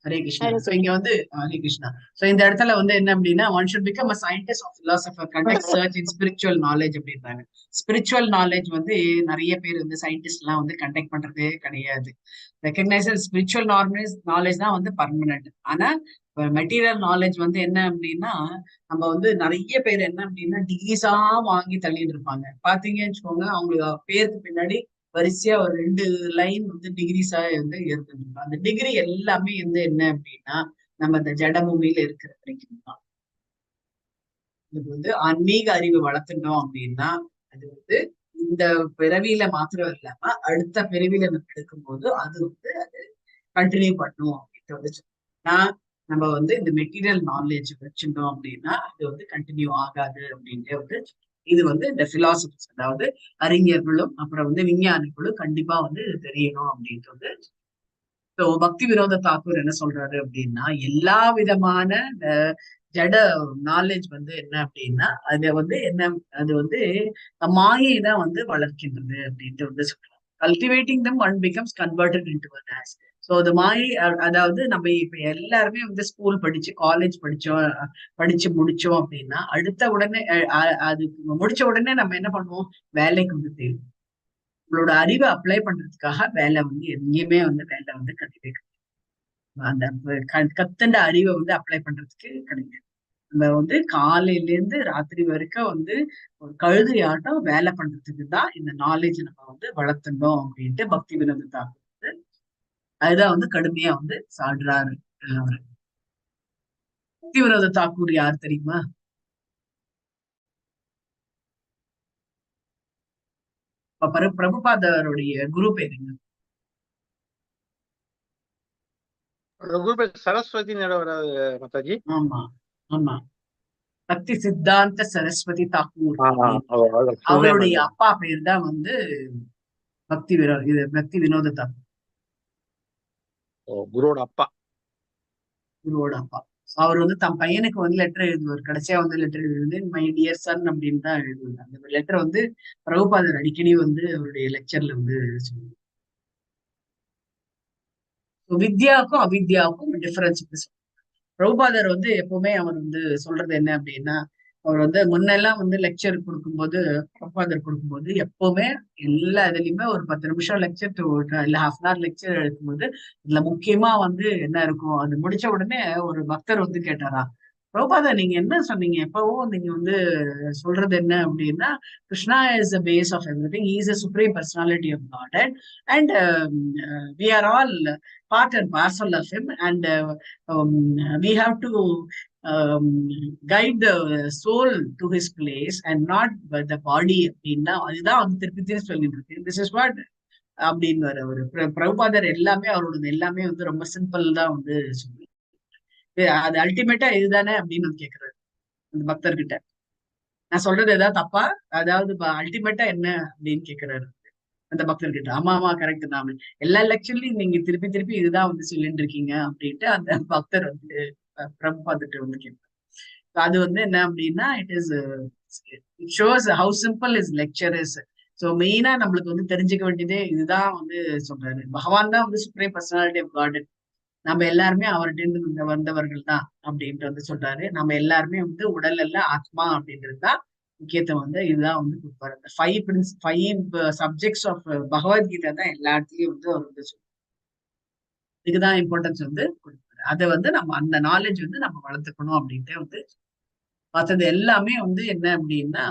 ஹரே கிருஷ்ணா. ஹரே சோ இங்க வந்து ஹரே கிருஷ்ணா. சோ இந்த இடத்துல வந்து என்ன அப்படின்னா, one should become a scientist or philosopher, conduct search in spiritual knowledge அப்படின்றாங்க. ஸ்பிரிச்சுவல் நாலேஜ் வந்து நிறைய பேர் வந்து சயின்டிஸ்ட் எல்லாம் வந்து கண்டக்ட் பண்றதே கிடையாது. ரெகக்னைசர் ஸ்பிரிச்சுவல் நாலேஜ் தான் வந்து பர்மனன்ட். ஆனா மெட்டீரியல் நாலேஜ் வந்து என்ன அப்படின்னா, நம்ம வந்து நிறைய பேர் என்ன அப்படின்னா டிகிரிஸா வாங்கி தள்ளிட்டு இருப்பாங்க. பாத்தீங்கன்னு வச்சுக்கோங்க, அவங்க பேருக்கு பின்னாடி வரிசையா ஒரு 2 லைன் வந்து டிகிரிஸா வந்து இருந்துருக்கும். அந்த டிகிரி எல்லாமே வந்து என்ன அப்படின்னா நம்ம இந்த ஜடபூமியில இருக்கிற வரைக்கும் தான். இது வந்து ஆன்மீக அறிவு வளர்த்துட்டோம் அப்படின்னா அது வந்து இந்த பிறவியில மாத்திரம் இல்லாம அடுத்த பிறவியில நம்ம எடுக்கும்போது அது வந்து அது கண்டினியூ பண்ணும் அப்படின்ட்டு வந்து சொன்னா, நம்ம வந்து இந்த மெட்டீரியல் நாலேஜ் வச்சிருந்தோம் அப்படின்னா அது வந்து கண்டினியூ ஆகாது அப்படின்ட்டு வந்து இது வந்து இந்த பிலாசபிஸ், அதாவது அறிஞர்களும் அப்புறம் வந்து விஞ்ஞானிகளும் கண்டிப்பா வந்து இது தெரியணும் அப்படின்ட்டு வந்து. ஸோ பக்தி வினோத தாக்கூர் என்ன சொல்றாரு அப்படின்னா, எல்லா விதமான ஜட நாலேஜ் வந்து என்ன அப்படின்னா அது வந்து என்ன, அது வந்து மாயை தான் வந்து வளர்க்கின்றது அப்படின்ட்டு வந்து சொல்றாங்க. Cultivating them one becomes converted into an as. So அது மாயை, அதாவது நம்ம இப்ப எல்லாருமே வந்து ஸ்கூல் படிச்சு காலேஜ் படிச்சு முடிச்சோம் அப்படின்னா அடுத்த உடனே அது முடிச்ச உடனே நம்ம என்ன பண்ணுவோம், வேலைக்கு வந்து தேடும். உங்களோட அறிவை அப்ளை பண்றதுக்காக வேலை வந்து எங்கேயுமே வந்து வேலை வந்து கிடையாது. அந்த கத்துண்ட அறிவை வந்து அப்ளை பண்றதுக்கு கிடையாது. நம்ம வந்து காலையில இருந்து ராத்திரி வரைக்கும் வந்து ஒரு கழுதை ஆட்டம் வேலை பண்றதுக்கு தான் இந்த நாலேஜ் நம்ம வந்து வளர்த்துட்டோம் அப்படின்ட்டு பக்தி வினோத தாக்கூர் வந்து அதுதான் வந்து கடுமையா வந்து சாடுறாரு. அவரு பக்தி வினோத தாக்கூர் யார் தெரியுமா? பிரபுபாதருடைய குரு பேர் என்ன? சரஸ்வதி வராது மாதாஜி. ஆமா ஆமா, பக்தி சித்தாந்த சரஸ்வதி தாக்கூர். அவருடைய அப்பா பேர் தான் வந்து பக்தி வினோத தாக்கூர். குருவோட அப்பா. குருவோட அப்பா. அவர் வந்து தன் பையனுக்கு வந்து லெட்டர் எழுதுவார். கடைசியா வந்து லெட்டர் எழுதுவது மை டியர் சன் அப்படின்னு தான் எழுதுவாங்க. அந்த லெட்டர் வந்து பிரபுபாதர் அடிக்கடி வந்து அவருடைய லெக்சர்ல வந்து சொல்லுவாங்க. வித்யாவுக்கும் அவித்யாவுக்கும் டிஃபரன்ஸ். பிரபுபாதர் வந்து எப்பவுமே அவர் வந்து சொல்றது என்ன அப்படின்னா, அவர் வந்து முன்னெல்லாம் வந்து லெக்சர் கொடுக்கும்போது, பிரபுபாதர் கொடுக்கும்போது எப்பவுமே எல்லா இதுலயுமே ஒரு 10 நிமிஷம் லெக்சர் இல்ல ஹாஃப் அன் ஹவர் லெக்சர் எடுக்கும்போது இதுல முக்கியமா வந்து என்ன இருக்கும், அது முடிச்ச உடனே ஒரு பக்தர் வந்து கேட்டாரா, பிரபுபாதர் நீங்க என்ன சொன்னீங்க, எப்பவும் நீங்க வந்து சொல்றது என்ன அப்படின்னா, Krishna is the base of everything, he is the supreme personality of God and we are all part and parcel of him, and we have to guide the soul to his place and not the body அப்படின்னா அதுதான் வந்து திருப்பி திருப்பி சொல்லிட்டு இருக்கு. This is what அப்படின்னு அவரு பிரபுபாதர் எல்லாமே அவரோட எல்லாமே வந்து ரொம்ப சிம்பிள் தான் வந்து சொல்லி அது அல்டிமேட்டா இதுதானே அப்படின்னு வந்து கேக்குறாரு அந்த பக்தர்கிட்ட. நான் சொல்றது ஏதாவது தப்பா, அதாவது அல்டிமேட்டா என்ன அப்படின்னு கேக்குறாரு அந்த பக்தர்கிட்ட. ஆமா ஆமா கரெக்ட் தான், எல்லா லெக்சர்லயும் நீங்க திருப்பி திருப்பி இதுதான் வந்து சொல்லிட்டு இருக்கீங்க அப்படின்ட்டு அந்த பக்தர் வந்து பிரபுபாதர்கிட்ட வந்து கேட்பார். அது வந்து என்ன அப்படின்னா it shows how simple is lecture is. So மெயினா நம்மளுக்கு வந்து தெரிஞ்சுக்க வேண்டியதே இதுதான் வந்து சொல்றாரு. பகவான் தான் வந்து சுப்ரீம் பர்சனாலிட்டி ஆஃப் காட், நம்ம எல்லாருமே அவர்கிட்ட வந்தவர்கள் தான் அப்படின்ட்டு வந்து சொல்றாரு. நம்ம எல்லாருமே வந்து உடல் அல்ல ஆத்மா அப்படின்றது தான் முக்கியத்துவம் வந்து இதுதான் வந்து கொடுப்பாரு. அந்த 5 சப்ஜெக்ட்ஸ் ஆஃப் பகவத்கீதை தான் எல்லா இடத்துலயும் வந்து அவர் வந்து சொல்றாரு. இதுக்குதான் இம்பார்ட்டன்ஸ் வந்து கொடுப்பாரு. அதை வந்து நம்ம அந்த நாலேஜ் வந்து நம்ம வளர்த்துக்கணும் அப்படின்ட்டு வந்து மற்றது எல்லாமே வந்து என்ன அப்படின்னா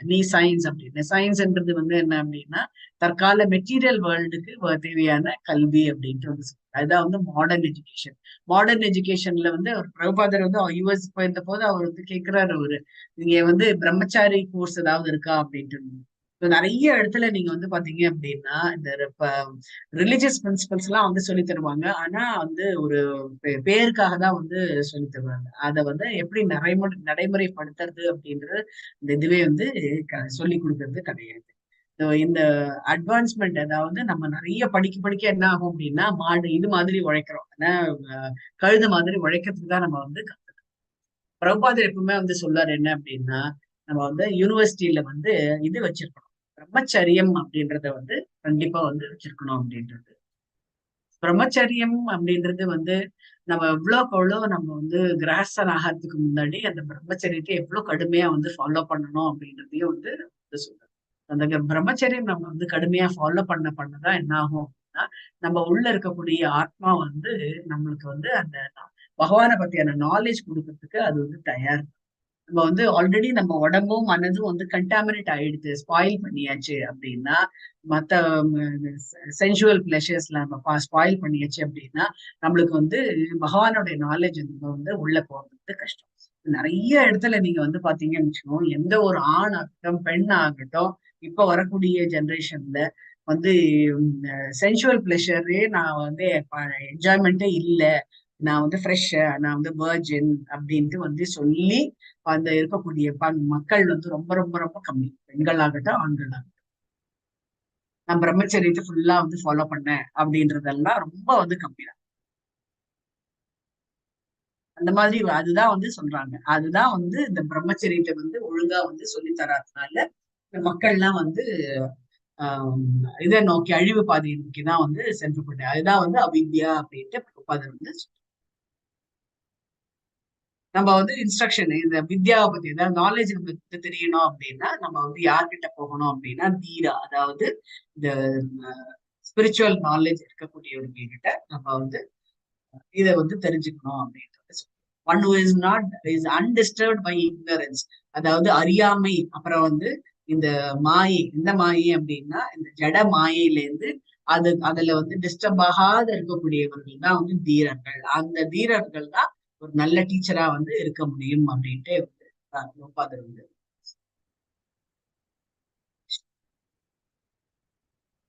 நீ சயின்ஸ் அப்படின்னு. சயின்ஸ்ன்றது வந்து என்ன அப்படின்னா தற்கால மெட்டீரியல் வேர்ல்டுக்கு தேவையான கல்வி அப்படின்ட்டு வந்து அதுதான் வந்து மாடர்ன் எஜுகேஷன். மாடர்ன் எஜுகேஷன்ல வந்து அவர் பிரபுபாதர் வந்து யூஎஸ் போயிருந்த போது அவர் வந்து கேட்கிறாரு, அவரு நீங்க வந்து பிரம்மச்சாரி கோர்ஸ் ஏதாவது இருக்கா அப்படின்ட்டு. நிறைய இடத்துல நீங்க வந்து பாத்தீங்க அப்படின்னா இந்த ரிலிஜியஸ் பிரின்சிபல்ஸ் எல்லாம் வந்து சொல்லி தருவாங்க. ஆனா வந்து ஒரு பேருக்காக தான் வந்து சொல்லி தருவாங்க. அதை வந்து எப்படி நடைமுறைப்படுத்துறது அப்படின்றது இந்த இதுவே வந்து சொல்லி கொடுக்கறது கிடையாது. இந்த அட்வான்ஸ்மெண்ட், அதாவது நம்ம நிறைய படிக்க என்ன ஆகும் அப்படின்னா இது மாதிரி உழைக்கிறோம், ஆனா கழுது மாதிரி உழைக்கிறதுக்கு தான் நம்ம வந்து கத்துக்கணும். பிரபுபாதர் எப்பவுமே வந்து சொல்றாரு என்ன அப்படின்னா, நம்ம வந்து யூனிவர்சிட்டியில வந்து இது வச்சிருக்கணும், பிரம்மச்சரியம் அப்படின்றத வந்து கண்டிப்பா வந்து வச்சிருக்கணும் அப்படின்றது. பிரம்மச்சரியம் அப்படின்றது வந்து நம்ம எவ்வளவுக்கு எவ்வளவு நம்ம வந்து கிரகஸ்தன் ஆகிறதுக்கு முன்னாடி அந்த பிரம்மச்சரியத்தை எவ்வளவு கடுமையா வந்து ஃபாலோ பண்ணணும் அப்படின்றதையும் வந்து சொல்றேன். அந்த பிரம்மச்சரியம் நம்ம வந்து கடுமையா ஃபாலோ பண்ணதான் என்ன ஆகும் அப்படின்னா, நம்ம உள்ள இருக்கக்கூடிய ஆத்மா வந்து நம்மளுக்கு வந்து அந்த பகவானை பத்தியான நாலேஜ் கொடுக்கறதுக்கு அது வந்து தயார். நம்ம வந்து ஆல்ரெடி நம்ம உடம்பும் மனதும் வந்து கண்டாமினேட் ஆயிடுது, ஸ்பாயில் பண்ணியாச்சு அப்படின்னா, மத்த சென்சுவல் பிளஷர்ஸ்ல நம்ம ஸ்பாயில் பண்ணியாச்சு அப்படின்னா நம்மளுக்கு வந்து பகவானுடைய நாலேஜ் வந்து உள்ள போறது கஷ்டம். நிறைய இடத்துல நீங்க வந்து பாத்தீங்கன்னு வச்சுக்கோங்க, எந்த ஒரு ஆண் ஆகட்டும் பெண் ஆகட்டும் இப்ப வரக்கூடிய ஜெனரேஷன்ல வந்து சென்சுவல் பிளஷரே நான் வந்து என்ஜாய்மெண்ட்டே இல்லை, நான் வந்து ஃப்ரெஷ், நான் வந்து வர்ஜின் அப்படின்ட்டு வந்து சொல்லி அந்த இருக்கக்கூடிய மக்கள் வந்து ரொம்ப ரொம்ப ரொம்ப கம்மி, பெண்களாகட்டும் ஆண்களாகட்டும். நான் பிரம்மச்சரியத்தை ஃபுல்லா வந்து ஃபாலோ பண்ணேன் அப்படின்றதெல்லாம் ரொம்ப வந்து கம்மி தான். அந்த மாதிரி அதுதான் வந்து சொல்றாங்க. அதுதான் வந்து இந்த பிரம்மச்சரியத்தை வந்து ஒழுங்கா வந்து சொல்லி தராதனால இந்த மக்கள்லாம் வந்து இதை நோக்கி, அழிவு பாதையை நோக்கிதான் வந்து சென்று கொண்டு, அதுதான் வந்து அவித்யா அப்படின்ட்டு வந்து நம்ம வந்து இன்ஸ்ட்ரக்ஷன் இந்த வித்யாவை பத்தி ஏதாவது நாலேஜ் நமக்கு தெரியணும் அப்படின்னா நம்ம வந்து யார்கிட்ட போகணும் அப்படின்னா தீரா, அதாவது இந்த ஸ்பிரிச்சுவல் நாலேஜ் இருக்கக்கூடியவங்க கிட்ட நம்ம வந்து இதை வந்து தெரிஞ்சுக்கணும் அப்படின்றது. One who is not is undisturbed by ignorance, அதாவது அறியாமை. அப்புறம் வந்து இந்த மாயை, இந்த மாயை அப்படின்னா இந்த ஜட மாயையிலேருந்து அதுல வந்து டிஸ்டர்ப் ஆகாத இருக்கக்கூடியவர்கள் தான் வந்து தீரர்கள். அந்த தீரர்கள் தான் ஒரு நல்ல டீச்சரா வந்து இருக்க முடியும் அப்படின்ட்டு வந்து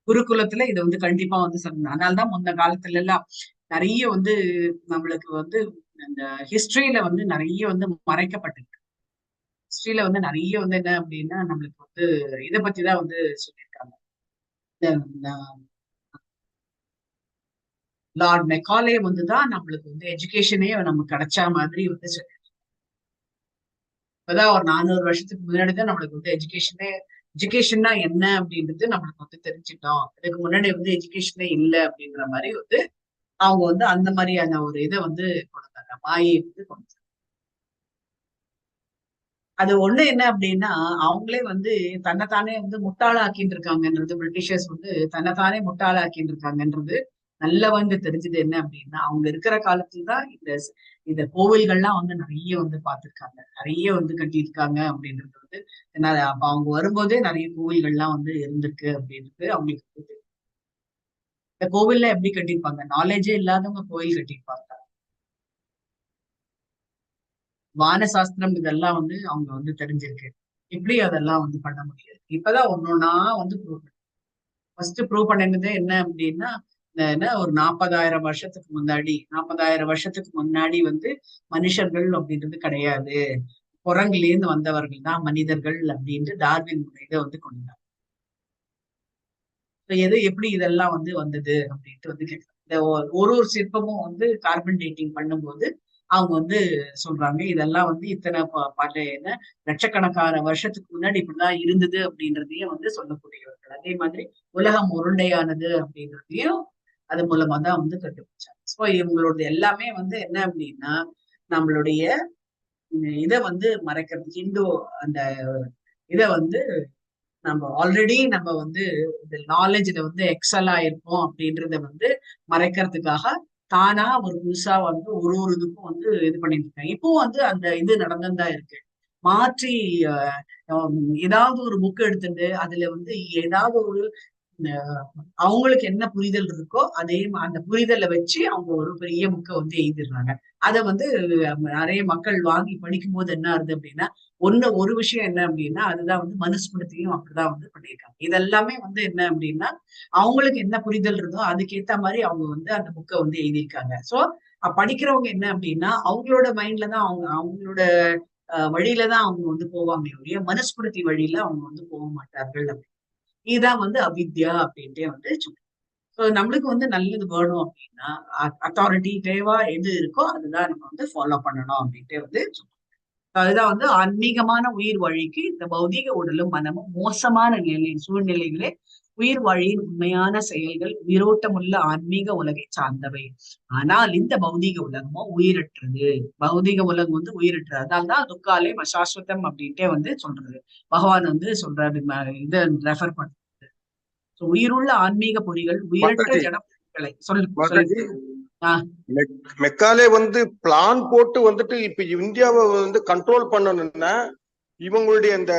குருகுலத்துல இதை வந்து கண்டிப்பா வந்து சொல்லணும். அதனாலதான் முந்த காலத்துல எல்லாம் நிறைய வந்து நம்மளுக்கு வந்து இந்த ஹிஸ்டரியில வந்து நிறைய வந்து மறைக்கப்பட்டிருக்கு. ஹிஸ்டரியில வந்து நிறைய வந்து என்ன அப்படின்னா நம்மளுக்கு வந்து இதை பத்திதான் வந்து சொல்லியிருக்காங்க. லார்ட் மெக்காலே வந்துதான் நம்மளுக்கு வந்து எஜுகேஷனே நமக்கு கிடைச்ச மாதிரி வந்து சொல்லி, இப்பதான் ஒரு 400 வருஷத்துக்கு முன்னாடிதான் நம்மளுக்கு வந்து எஜுகேஷன்னா என்ன அப்படின்றது நம்மளுக்கு வந்து தெரிஞ்சுட்டோம். இதுக்கு முன்னாடி வந்து எஜுகேஷனே இல்லை அப்படின்ற மாதிரி வந்து அவங்க வந்து அந்த மாதிரியான ஒரு இதை வந்து கொடுத்தாங்க, மாயை வந்து கொடுத்தாங்க. அது ஒண்ணு என்ன அப்படின்னா அவங்களே வந்து தன்னைத்தானே வந்து முட்டாளாக்கின்னு இருக்காங்கன்றது, பிரிட்டிஷர்ஸ் வந்து தன்னைத்தானே முட்டாளாக்கின்னு இருக்காங்கன்றது நல்லா வந்து தெரிஞ்சது. என்ன அப்படின்னா அவங்க இருக்கிற காலத்துல தான் இந்த கோவில்கள்லாம் வந்து நிறைய வந்து பார்த்திருக்காங்க, நிறைய வந்து கட்டியிருக்காங்க அப்படின்றது வந்து என்ன. அப்ப அவங்க வரும்போதே நிறைய கோவில்கள்லாம் வந்து இருந்திருக்கு அப்படின்றது அவங்களுக்கு தெரியும். இந்த கோவில்ல எப்படி கட்டியிருப்பாங்க, நாலேஜே இல்லாதவங்க கோவில் கட்டியிருப்பாங்க. வான சாஸ்திரம் இதெல்லாம் வந்து அவங்க வந்து தெரிஞ்சிருக்கு, இப்படி அதெல்லாம் வந்து பண்ண முடியாது. இப்பதான் ஒன்னொன்னா வந்து ஃபர்ஸ்ட் ப்ரூவ் பண்ணினது என்ன அப்படின்னா என்ன, ஒரு 40,000 வருஷத்துக்கு முன்னாடி வந்து மனுஷர்கள் அப்படின்றது கிடையாது, குரங்குலேருந்து வந்தவர்கள் தான் மனிதர்கள் அப்படின்ட்டு டார்வின் இதை வந்து கொண்டாங்க. எது எப்படி இதெல்லாம் வந்து வந்தது அப்படின்ட்டு வந்து கேட்கலாம். இந்த ஒரு சிற்பமும் வந்து கார்பன் டேட்டிங் பண்ணும்போது அவங்க வந்து சொல்றாங்க இதெல்லாம் வந்து இத்தனை என்ன லட்சக்கணக்கான வருஷத்துக்கு முன்னாடி இப்படிதான் இருந்தது அப்படின்றதையும் வந்து சொல்லக்கூடியவர்கள். அதே மாதிரி உலகம் உருண்டையானது அப்படின்றதையும் அது மூலமா தான் வந்து கண்டுபிடிச்சாங்க. ஸோ இவங்களோட எல்லாமே வந்து என்ன அப்படின்னா நம்மளுடைய இதை வந்து மறைக்கிறது, ஹிந்து அந்த இதை வந்து நம்ம ஆல்ரெடி நம்ம வந்து இந்த நாலேஜ்ல வந்து எக்ஸல் ஆயிருப்போம் அப்படின்றத வந்து மறைக்கிறதுக்காக தானா ஒரு புதுசா வந்து ஒரு இதுக்கும் வந்து இது பண்ணிட்டு இருக்காங்க. இப்போ வந்து அந்த இது நடந்துதான் இருக்கு. மாற்றி ஏதாவது ஒரு புக் எடுத்துட்டு அதுல வந்து ஏதாவது ஒரு அவங்களுக்கு என்ன புரிதல் இருக்கோ அதே அந்த புரிதலை வச்சு அவங்க ஒரு பெரிய புக்கை வந்து எழுதிடுறாங்க. அதை வந்து நிறைய மக்கள் வாங்கி படிக்கும் போது என்ன ஆகுது அப்படின்னா ஒரு விஷயம் என்ன அப்படின்னா அதுதான் வந்து மனுஸ்மிருதியும் அப்படிதான் வந்து பண்ணியிருக்காங்க. இதெல்லாமே வந்து என்ன அப்படின்னா அவங்களுக்கு என்ன புரிதல் இருந்தோ அதுக்கேத்த மாதிரி அவங்க வந்து அந்த புக்கை வந்து எழுதியிருக்காங்க. சோ படிக்கிறவங்க என்ன அப்படின்னா அவங்களோட மைண்ட்ல தான் அவங்களோட வழியில தான் அவங்க வந்து போவாங்க ஒழிய மனுஸ்மிருதி வழியில அவங்க வந்து போக மாட்டார்கள். இதுதான் வந்து அவித்யா அப்படின்ட்டே வந்து சொல்றோம். ஸோ நம்மளுக்கு வந்து நல்லது வேணும் அப்படின்னா அத்தாரிட்டி தேவா எது இருக்கோ அதுதான் நம்ம வந்து ஃபாலோ பண்ணணும் அப்படின்ட்டே வந்து சொல்றோம். அதுதான் வந்து ஆன்மீகமான உயிர் வழிக்கு இந்த பௌதீக உடலும் மனமும் மோசமான சூழ்நிலைகளே உயிர் வழியின் உண்மையான செயல்கள் உயிரோட்டமுள்ள ஆன்மீக உலகை சார்ந்தவை. ஆனால் இந்த பௌதீக உலகமோ உயிரற்றது. பௌதீக உலகம் வந்து உயிரற்றது. அதனால்தான் துக்காலே சாஸ்வதம் அப்படின்ட்டே வந்து சொல்றது. பகவான் வந்து சொல்றாரு, இதை ரெஃபர் பண்றது. உயிருள்ள ஆன்மீக பொறிகள் உயிரற்ற ஜட பொறிகளை மாதாஜி, ஆஹ் மெக்காலே வந்து பிளான் போட்டு வந்துட்டு இப்ப இந்தியாவை வந்து கண்ட்ரோல் பண்ணணும்னா இவங்களுடைய இந்த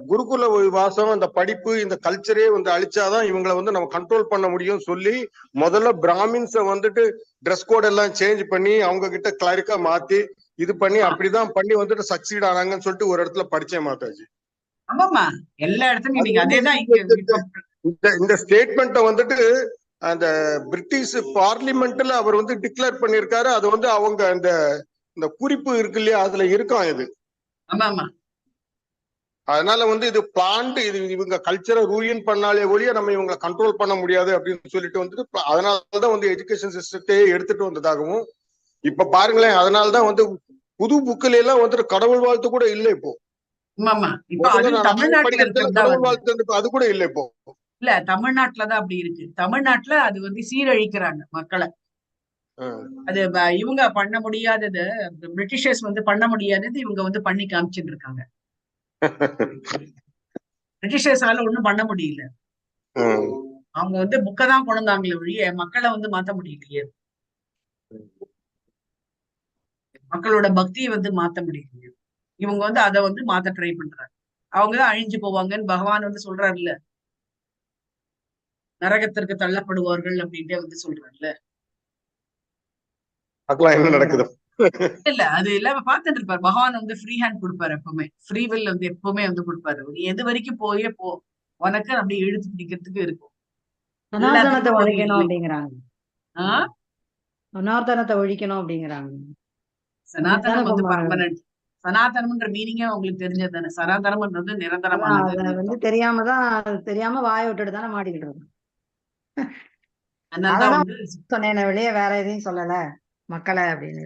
குருகுல வாசம், அந்த படிப்பு, இந்த கல்ச்சரே வந்து அழிச்சாதான் இவங்களை வந்து நம்ம கண்ட்ரோல் பண்ண முடியும் சொல்லி முதல்ல பிராமின்ஸ வந்துட்டு ட்ரெஸ் கோட் எல்லாம் சேஞ்ச் பண்ணி அவங்க கிட்ட கிளரிக்கா மாத்தி இது பண்ணி அப்படிதான் பண்ணி வந்துட்டு சக்சீட் ஆனாங்கன்னு சொல்லிட்டு ஒரு இடத்துல படிச்சேன் மாதாஜி. ஆமாமா, எல்லா இடத்துலயும் நீங்க அதேதான் இந்த ஸ்டேட்மெண்ட்டை வந்துட்டு அந்த பிரிட்டிஷ் பார்லிமெண்ட்ல அவர் வந்து டிக்ளேர் பண்ணிருக்காரு. அது வந்து அவங்க இந்த குறிப்பு இருக்கு இல்லையா, அதுல இருக்கான் இது. ஆமாமா, அதனால வந்து இது பிளான்ட், இது இவங்க கல்ச்சரை ரூயின் பண்ணாலே ஒழிய நம்ம இவங்களை கண்ட்ரோல் பண்ண முடியாது அப்படின்னு சொல்லிட்டு வந்துட்டு அதனாலதான் வந்து எஜுகேஷன் சிஸ்டத்தையே எடுத்துட்டு வந்ததாகவும் இப்ப பாருங்களேன். அதனாலதான் வந்து புது புக்கில எல்லாம் வந்துட்டு கடவுள் வாழ்த்து கூட இல்லை இப்போ. தமிழ்நாட்டுல இருக்கிறதா கடவுள் வாழ்த்து அது கூட இல்லை இப்போ. இல்ல, தமிழ்நாட்டுலதான் அப்படி இருக்கு. தமிழ்நாட்டுல அது வந்து சீரழிக்கிறாங்க மக்களை. அது இவங்க பண்ண முடியாதது, பிரிட்டிஷர்ஸ் வந்து பண்ண முடியாதது இவங்க வந்து பண்ணி காமிச்சுட்டு இருக்காங்க. பிரிட்டிஷர்ஸால ஒண்ணும் பண்ண முடியல. அவங்க வந்து புக்கை தான் கொண்டாங்களே ஒழிய மக்களை வந்து மாத்த முடியலையே. மக்களோட பக்தியை வந்து மாத்த முடியலையே. இவங்க வந்து அதை வந்து மாத்த ட்ரை பண்றாங்க. அவங்கதான் அழிஞ்சு போவாங்கன்னு பகவான் வந்து சொல்றாருல்ல, நரகத்திற்கு தள்ளப்படுவார்கள் அப்படின்ட்டே வந்து சொல்றாருல்ல. என்ன நடக்குது இல்ல, அது இல்லாம பாத்துட்டு இருப்பாரு பகவான் வந்து ஃப்ரீ ஹேண்ட் கொடுப்பாரு. எப்பவுமே ஃப்ரீ வில் வந்து எப்பவுமே வந்து கொடுப்பாரு. நீ எது வரைக்கும் போயே போ, உனக்கு அப்படி இழுத்து பிடிக்கிறதுக்கு இருக்கும். சனாதனத்தை ஒழிக்கணும் அப்படிங்கிறாங்க. சனாதனம் வந்து பர்மனன்ட். சனாதனம்ன்ற மீனிங்கே உங்களுக்கு தெரிஞ்சது தானே. சனாதனம்ன்றது நிரந்தரமானது வந்து தெரியாம வாய விட்டுட்டு தானே மாட்டிக்கிட்டு இருக்கோம். சொன்னேன் வெளியே வேற எதையும் சொல்லல மக்களை அப்படின்னு.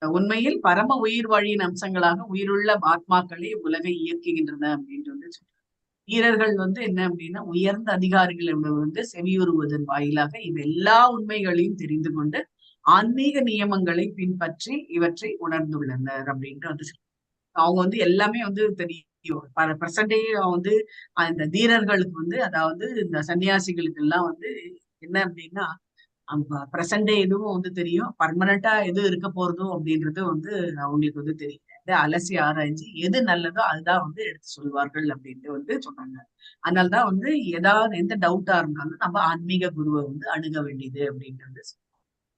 உண்மையில் பரம உயிர் வழியின் அம்சங்களாக உயிருள்ள ஆத்மாக்களே உலகை இயக்குகின்றன அப்படின்ட்டு வந்து சொல்றாங்க. வீரர்கள் வந்து என்ன அப்படின்னா உயர்ந்த அதிகாரிகள் வந்து செவியுறுவதன் வாயிலாக எல்லா உண்மைகளையும் தெரிந்து கொண்டு ஆன்மீக நியமங்களை பின்பற்றி இவற்றை உணர்ந்துள்ளனர் அப்படின்ட்டு வந்து அவங்க வந்து எல்லாமே வந்து தெரியும். பிரசண்டே வந்து அந்த தீரர்களுக்கு வந்து, அதாவது இந்த சன்னியாசிகளுக்கு எல்லாம் வந்து என்ன அப்படின்னா பிரசண்டே எதுவும் வந்து தெரியும், பர்மனண்டா எது இருக்க போறதோ அப்படின்றது வந்து அவங்களுக்கு வந்து தெரியும். அலசி ஆராய்ச்சி எது நல்லதோ அதுதான் வந்து எடுத்து சொல்வார்கள் அப்படின்ட்டு வந்து சொன்னாங்க. அதனாலதான் வந்து ஏதாவது எந்த டவுட்டா இருந்தாலும் நம்ம ஆன்மீக குருவை வந்து அணுக வேண்டியது அப்படின்றது.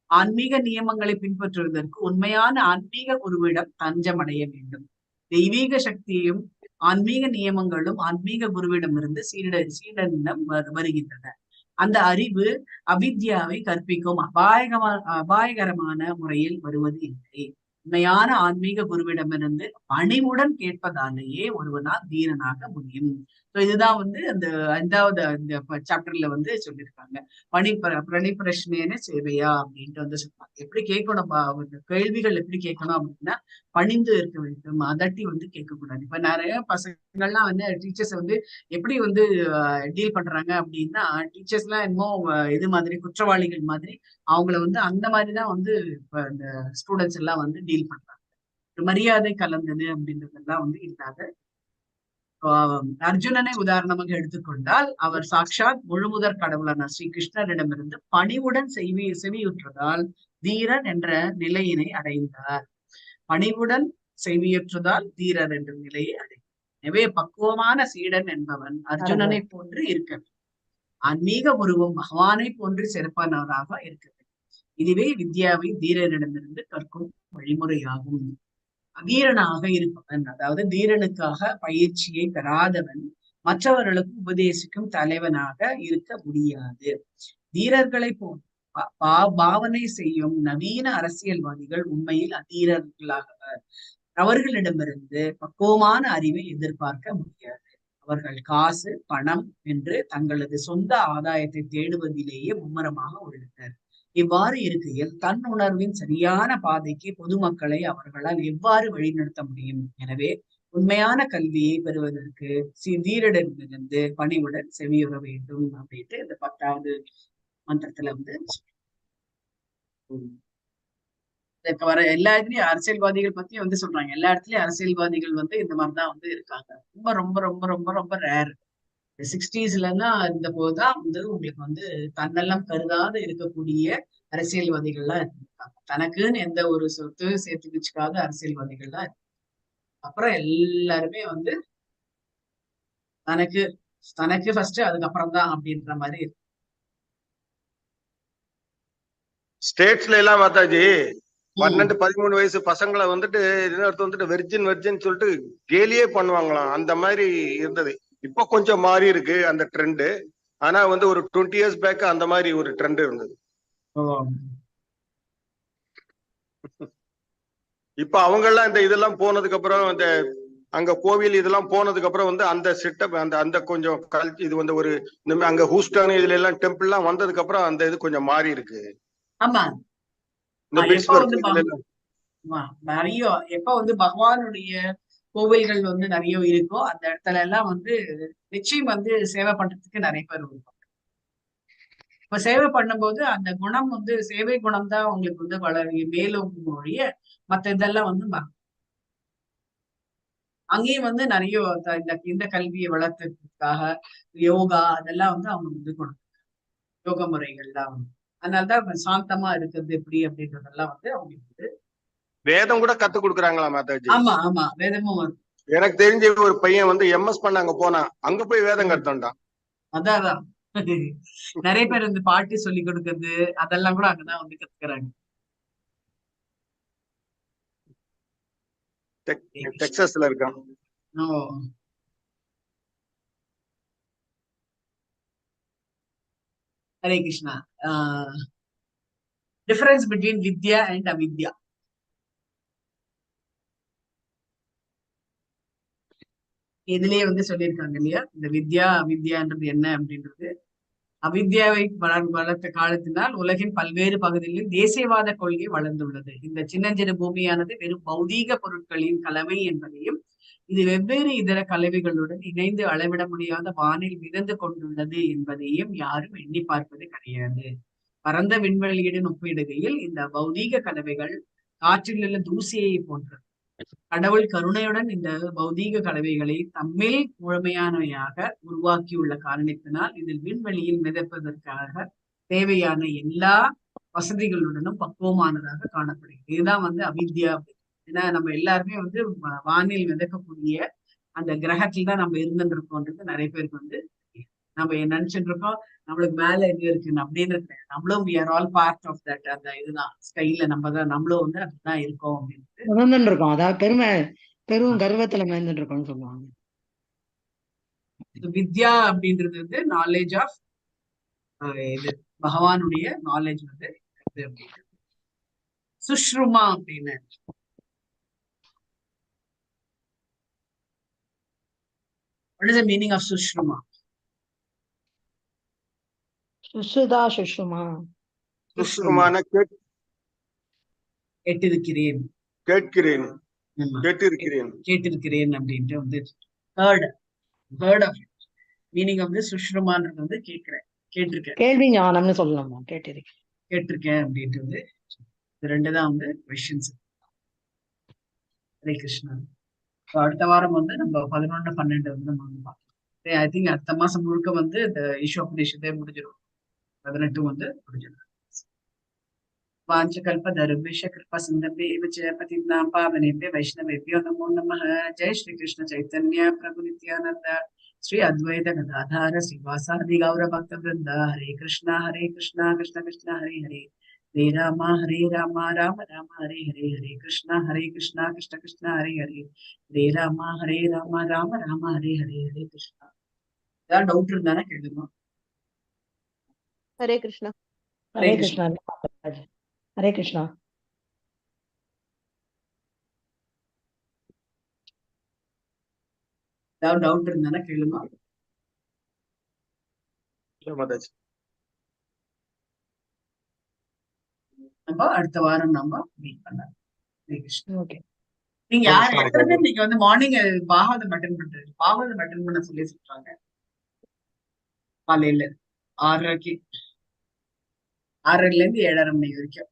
ஆன்மீக நியமங்களை பின்பற்றுவதற்கு உண்மையான ஆன்மீக குருவிடம் தஞ்சமடைய வேண்டும். தெய்வீக சக்தியும் ஆன்மீக நியமங்களும் ஆன்மீக குருவிடமிருந்து சீடனிடம் வருகின்றன. அந்த அறிவு அவித்யாவை கற்பிக்கும் அபாயகரமான முறையில் வருவது இல்லை. உண்மையான ஆன்மீக குருவிடமிருந்து பணிவுடன் கேட்பதாலேயே ஒருவனால் தீரனாக முடியும். இதுதான் வந்து அந்த 5வது இந்த சாப்டர்ல வந்து சொல்லியிருக்காங்க. பிரணிப்பிரஷ்னேன சேவையா அப்படின்ட்டு வந்து சொல்லுவாங்க. எப்படி கேட்கணும், கேள்விகள் எப்படி கேட்கணும் அப்படின்னா பணிந்து இருக்க வேண்டும், அதட்டி வந்து கேட்கக்கூடாது. இப்ப நிறைய பசங்கள்லாம் வந்து டீச்சர்ஸ் வந்து எப்படி வந்து டீல் பண்றாங்க அப்படின்னா, டீச்சர்ஸ் எல்லாம் என்னமோ இது மாதிரி குற்றவாளிகள் மாதிரி அவங்கள வந்து அந்த மாதிரிதான் வந்து இப்ப இந்த ஸ்டூடெண்ட்ஸ் எல்லாம் வந்து டீல் பண்றாங்க. மரியாதை கலந்தது அப்படின்றதெல்லாம் வந்து இல்லாத. அர்ஜுனனை உதாரணமாக எடுத்துக்கொண்டால் அவர் சாட்சாத் முழுமுதற் கடவுளான ஸ்ரீ கிருஷ்ணரிடமிருந்து பணிவுடன் செவியுற்றதால் தீரன் என்ற நிலையினை அடைந்தார். பணிவுடன் செவியுற்றதால் தீரர் என்ற நிலையை அடைந்தார். எனவே பக்குவமான சீடன் என்பவன் அர்ஜுனனை போன்று இருக்க வேண்டும். ஆன்மீக குருவும் பகவானை போன்று சிறப்பானவராக இருக்க வேண்டும். இதுவே வித்யாவை தீரனிடமிருந்து கற்கும் வழிமுறையாகும். அதீரனாக இருப்பவன், அதாவது தீரனுக்காக பயிற்சியை பெறாதவன் மற்றவர்களுக்கு உபதேசிக்கும் தலைவனாக இருக்க முடியாது. தீரர்களை போல் பாவனை செய்யும் நவீன அரசியல்வாதிகள் உண்மையில் அதீரர்களாக அவர்களிடமிருந்து பக்குவமான அறிவை எதிர்பார்க்க முடியாது. அவர்கள் காசு பணம் என்று தங்களது சொந்த ஆதாயத்தை தேடுவதிலேயே மும்முரமாக உள்ளனர். இவ்வாறு இருக்கையில் தன் உணர்வின் சரியான பாதைக்கு பொதுமக்களை அவர்களால் எவ்வாறு வழிநடத்த முடியும்? எனவே உண்மையான கல்வியை பெறுவதற்கு தீரிடமிருந்து பணிவுடன் செவியுற வேண்டும் அப்படின்ட்டு இந்த 10வது மந்திரத்துல வந்து வர எல்லா இடத்துலயும் அரசியல்வாதிகள் பத்தி வந்து சொல்றாங்க. எல்லா இடத்துலயும் அரசியல்வாதிகள் வந்து இந்த மாதிரிதான் வந்து இருக்காங்க. ரொம்ப ரொம்ப ரொம்ப ரொம்ப ரொம்ப ரேர். 60ஸ்லாம் இருந்த போதுதான் வந்து உங்களுக்கு வந்து தன்னெல்லாம் கருதாத இருக்கக்கூடிய அரசியல்வாதிகள்லாம் இருந்திருக்காங்க. தனக்குன்னு எந்த ஒரு சொத்து சேர்த்து வச்சுக்காத அரசியல்வாதிகள்லாம் அப்புறம் எல்லாருமே வந்து தனக்கு தனக்கு ஃபர்ஸ்ட் அதுக்கப்புறம் தான் அப்படின்ற மாதிரி இருக்கு. ஸ்டேட்ஸ்ல எல்லாம் மாதாஜி 12-13 வயசு பசங்களை வந்துட்டு இன்னொருத்த வந்துட்டு வெர்ஜின் வெர்ஜின் சொல்லிட்டு கேலியே பண்ணுவாங்களாம். அந்த மாதிரி இருந்தது. இப்ப கொஞ்சம் மாறி இருக்கு அந்த ட்ரெண்ட். ஆனா வந்து ஒரு 20 years பேக் அந்த மாதிரி ஒரு ட்ரெண்ட் இருந்தது. இப்ப அவங்க எல்லாம் இந்த இதெல்லாம் போனதுக்கு அப்புறம் இந்த அங்க கோவில் இதெல்லாம் போனதுக்கு அப்புறம் வந்து அந்த செட்டப் அந்த அந்த கொஞ்சம் இது வந்து ஒரு அங்க ஹூஸ்டன் இதுல எல்லாம் டெம்பிள் எல்லாம் வந்ததுக்கு அப்புறம் அந்த இது கொஞ்சம் மாறி இருக்கு. ஆமா, இந்த பிட்ஸ்பர்க் இதுல எல்லாம் நிறைய எப்ப வந்து பகவானுடைய கோவில்கள் வந்து நிறைய இருக்கோ அந்த இடத்துல எல்லாம் வந்து நிச்சயம் வந்து சேவை பண்றதுக்கு நிறைய பேர் இருக்கும். இப்ப சேவை பண்ணும்போது அந்த குணம் வந்து சேவை குணம் தான் உங்களுக்கு வந்து மேலோங்கும் மொழிய மத்த இதெல்லாம் வந்து அங்கேயும் வந்து நிறைய இந்த கல்வியை வளர்த்துறதுக்காக யோகா அதெல்லாம் வந்து அவங்க வந்து யோக முறைகள்லாம் வந்து அதனாலதான் சாந்தமா இருக்கிறது எப்படி அப்படின்றதெல்லாம் வந்து அவங்களுக்கு வேதம் கூட கத்து கொடுக்குறாங்களா மாதாஜி? ஆமா ஆமா, வேதமும் எனக்கு தெரிஞ்ச ஒரு பையன் வந்து எம்எஸ் பண்ண அங்க போனா அங்க போய் வேதம் கத்துட்டான். அதான் நிறைய பேர் வந்து பாட்டு சொல்லி கொடுக்கறது அதெல்லாம் கூட அங்கதான் வந்து கத்துக்கிறாங்க. டெக்சாஸ்ல இருக்கான். Hare Krishna. Difference between Vidya and அவித்யா. இதுலயே வந்து சொல்லியிருக்காங்க இல்லையா, இந்த வித்யா அவித்யான்றது என்ன அப்படின்றது. அவித்யாவை வளர்த்த காலத்தினால் உலகின் பல்வேறு பகுதிகளில் தேசியவாத கொள்கை வளர்ந்துள்ளது. இந்த சின்னஞ்சிறு பூமியானது வெறும் பௌதீக பொருட்களின் கலவை என்பதையும் இது வெவ்வேறு இதர கலவைகளுடன் இணைந்து அளவிட முடியாத வானில் மிதந்து கொண்டுள்ளது என்பதையும் யாரும் எண்ணி பார்ப்பது கிடையாது. பரந்த விண்வெளியுடன் ஒப்பிடுகையில் இந்த பௌதீக கலவைகள் காற்றில் உள்ள தூசியை போன்றது. கடவுள் கருணையுடன் இந்த பௌதீக கலவைகளை தம்மில் முழுமையானவையாக உருவாக்கியுள்ள காரணத்தினால் இதில் விண்வெளியில் மிதப்பதற்காக தேவையான எல்லா வசதிகளுடனும் பக்குவமானதாக காணப்படுகிறது. இதுதான் வந்து அவித்யா. ஏன்னா நம்ம எல்லாருமே வந்து வானில் மிதக்கக்கூடிய அந்த கிரகத்தில் தான் நம்ம இருந்துருக்கோன்றது நிறைய பேருக்கு வந்து நம்ம நினைச்சிட்டு இருக்கோம் நம்மளுக்கு மேல என்ன இருக்குன்னு அப்படின்னு நம்மளும் we are all part of that. அந்த இதுதான் ஸ்கைல நம்மளும் வந்து அப்படிதான் இருக்கோம் அப்படின்னு இருக்கோம். அதாவது பெரும் கர்வத்துல மேய்ந்துட்டு இருக்கோம்னு சொல்லுவாங்க. வித்யா அப்படின்றது வந்து நாலேஜ் ஆஃப் இது பகவானுடைய நாலேஜ் வந்து சுஷ்ருமா அப்படின்னு. What is the meaning of Sushruma? Sushruta சுஷ்ருமா. சுஷ்ருமான கேட்டிருக்கிறேன் கேட்டிருக்கிறேன் அப்படின்ட்டு வந்து ஹர்ட் ஆஃப் மீனிங் ஆஃப் சுஷ்ருமான்றது வந்து கேட்டிருக்கேன். கேள்வி ஞானம்னு சொல்லலாமா? கேட்டிருக்கேன் அப்படின்ட்டு வந்து இது ரெண்டு தான் வந்து கொஸ்டின்ஸ். ஹரே கிருஷ்ணா. அடுத்த வாரம் வந்து நம்ம 11-12 வந்து நம்ம பார்க்கலாம். ஐ திங்க் அடுத்த மாசம் முழுக்க வந்து இந்த ஈஷோபநிஷத்தே முடிஞ்சிடும். 18 வந்து முடிஞ்சிடும். वाञ्छकल्पतरुभ्यश्च कृपासिन्धुभ्येव च पतितानां पावनेभ्यो वैष्णवेभ्यो नमो नमः. जय श्री कृष्ण चैतन्य प्रभु नित्यानंद श्री अद्वैत गदाधर श्रीवासादि गौर भक्त वृंद. हरे कृष्णा कृष्ण कृष्ण हरे हरे हरे राम राम राम हरे हरे कृष्ण कृष्ण हरे हरे राम राम राम हरे हरे कृष्णा. ஏதாவது டவுட் இருந்தானே கேளுங்க. ஹரே கிருஷ்ணா. ஹரே கிருஷ்ணா. ஹரே கிருஷ்ணா. ஏதாவது டவுட் இருந்தானே கேளுங்க. நம்ம அடுத்த வாரம் நம்ம மீட் பண்ணலாம். ஓகே. நீங்க யார் எத்தனை பேர் நீங்க வந்து மார்னிங் பாகவதம் அட்டன் பண்றீங்க? பாகவதம் அட்டன் பண்ண சொல்லி சொல்றாங்க காலையில 6:30 6:30 இருந்து 7:30 மணி வரைக்கும்.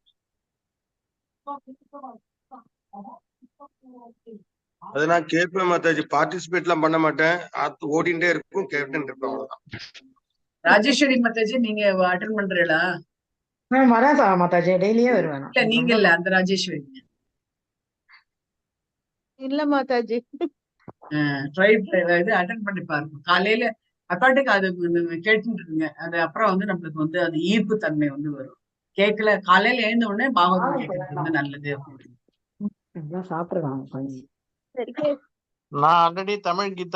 அதை நான் கேட்பேன் மாதாஜி. பார்ட்டிசிபேட் எல்லாம் பண்ண மாட்டேன், ஓடிண்டே இருக்கும், கேப்டன் இருப்பேன், அவ்வளவுதான். ராஜேஸ்வரி மாதாஜி நீங்க அட்டன் பண்றீங்களா? நான் வரேன் மாதாஜி, டெய்லியே வருவேன். இல்ல நீங்க இல்ல, அந்த ராஜேஸ்வரி. இல்ல மாதாஜி. ட்ரை இது அட்டன் பண்ணி பாருங்க காலையில. அக்காட்டுக்கு அது கேட்டுட்டு இருக்குங்க. அது அப்புறம் வந்து நம்மளுக்கு வந்து அது ஈர்ப்பு தன்மை வந்து வரும். கேட்கல, காலையில எழுந்த உடனே பாகவதம் கேட்கறது வந்து நல்லது அப்படின்னு சாப்பிடுவாங்க. சரி நான் ஆல்ரெடி தமிழ் கீதா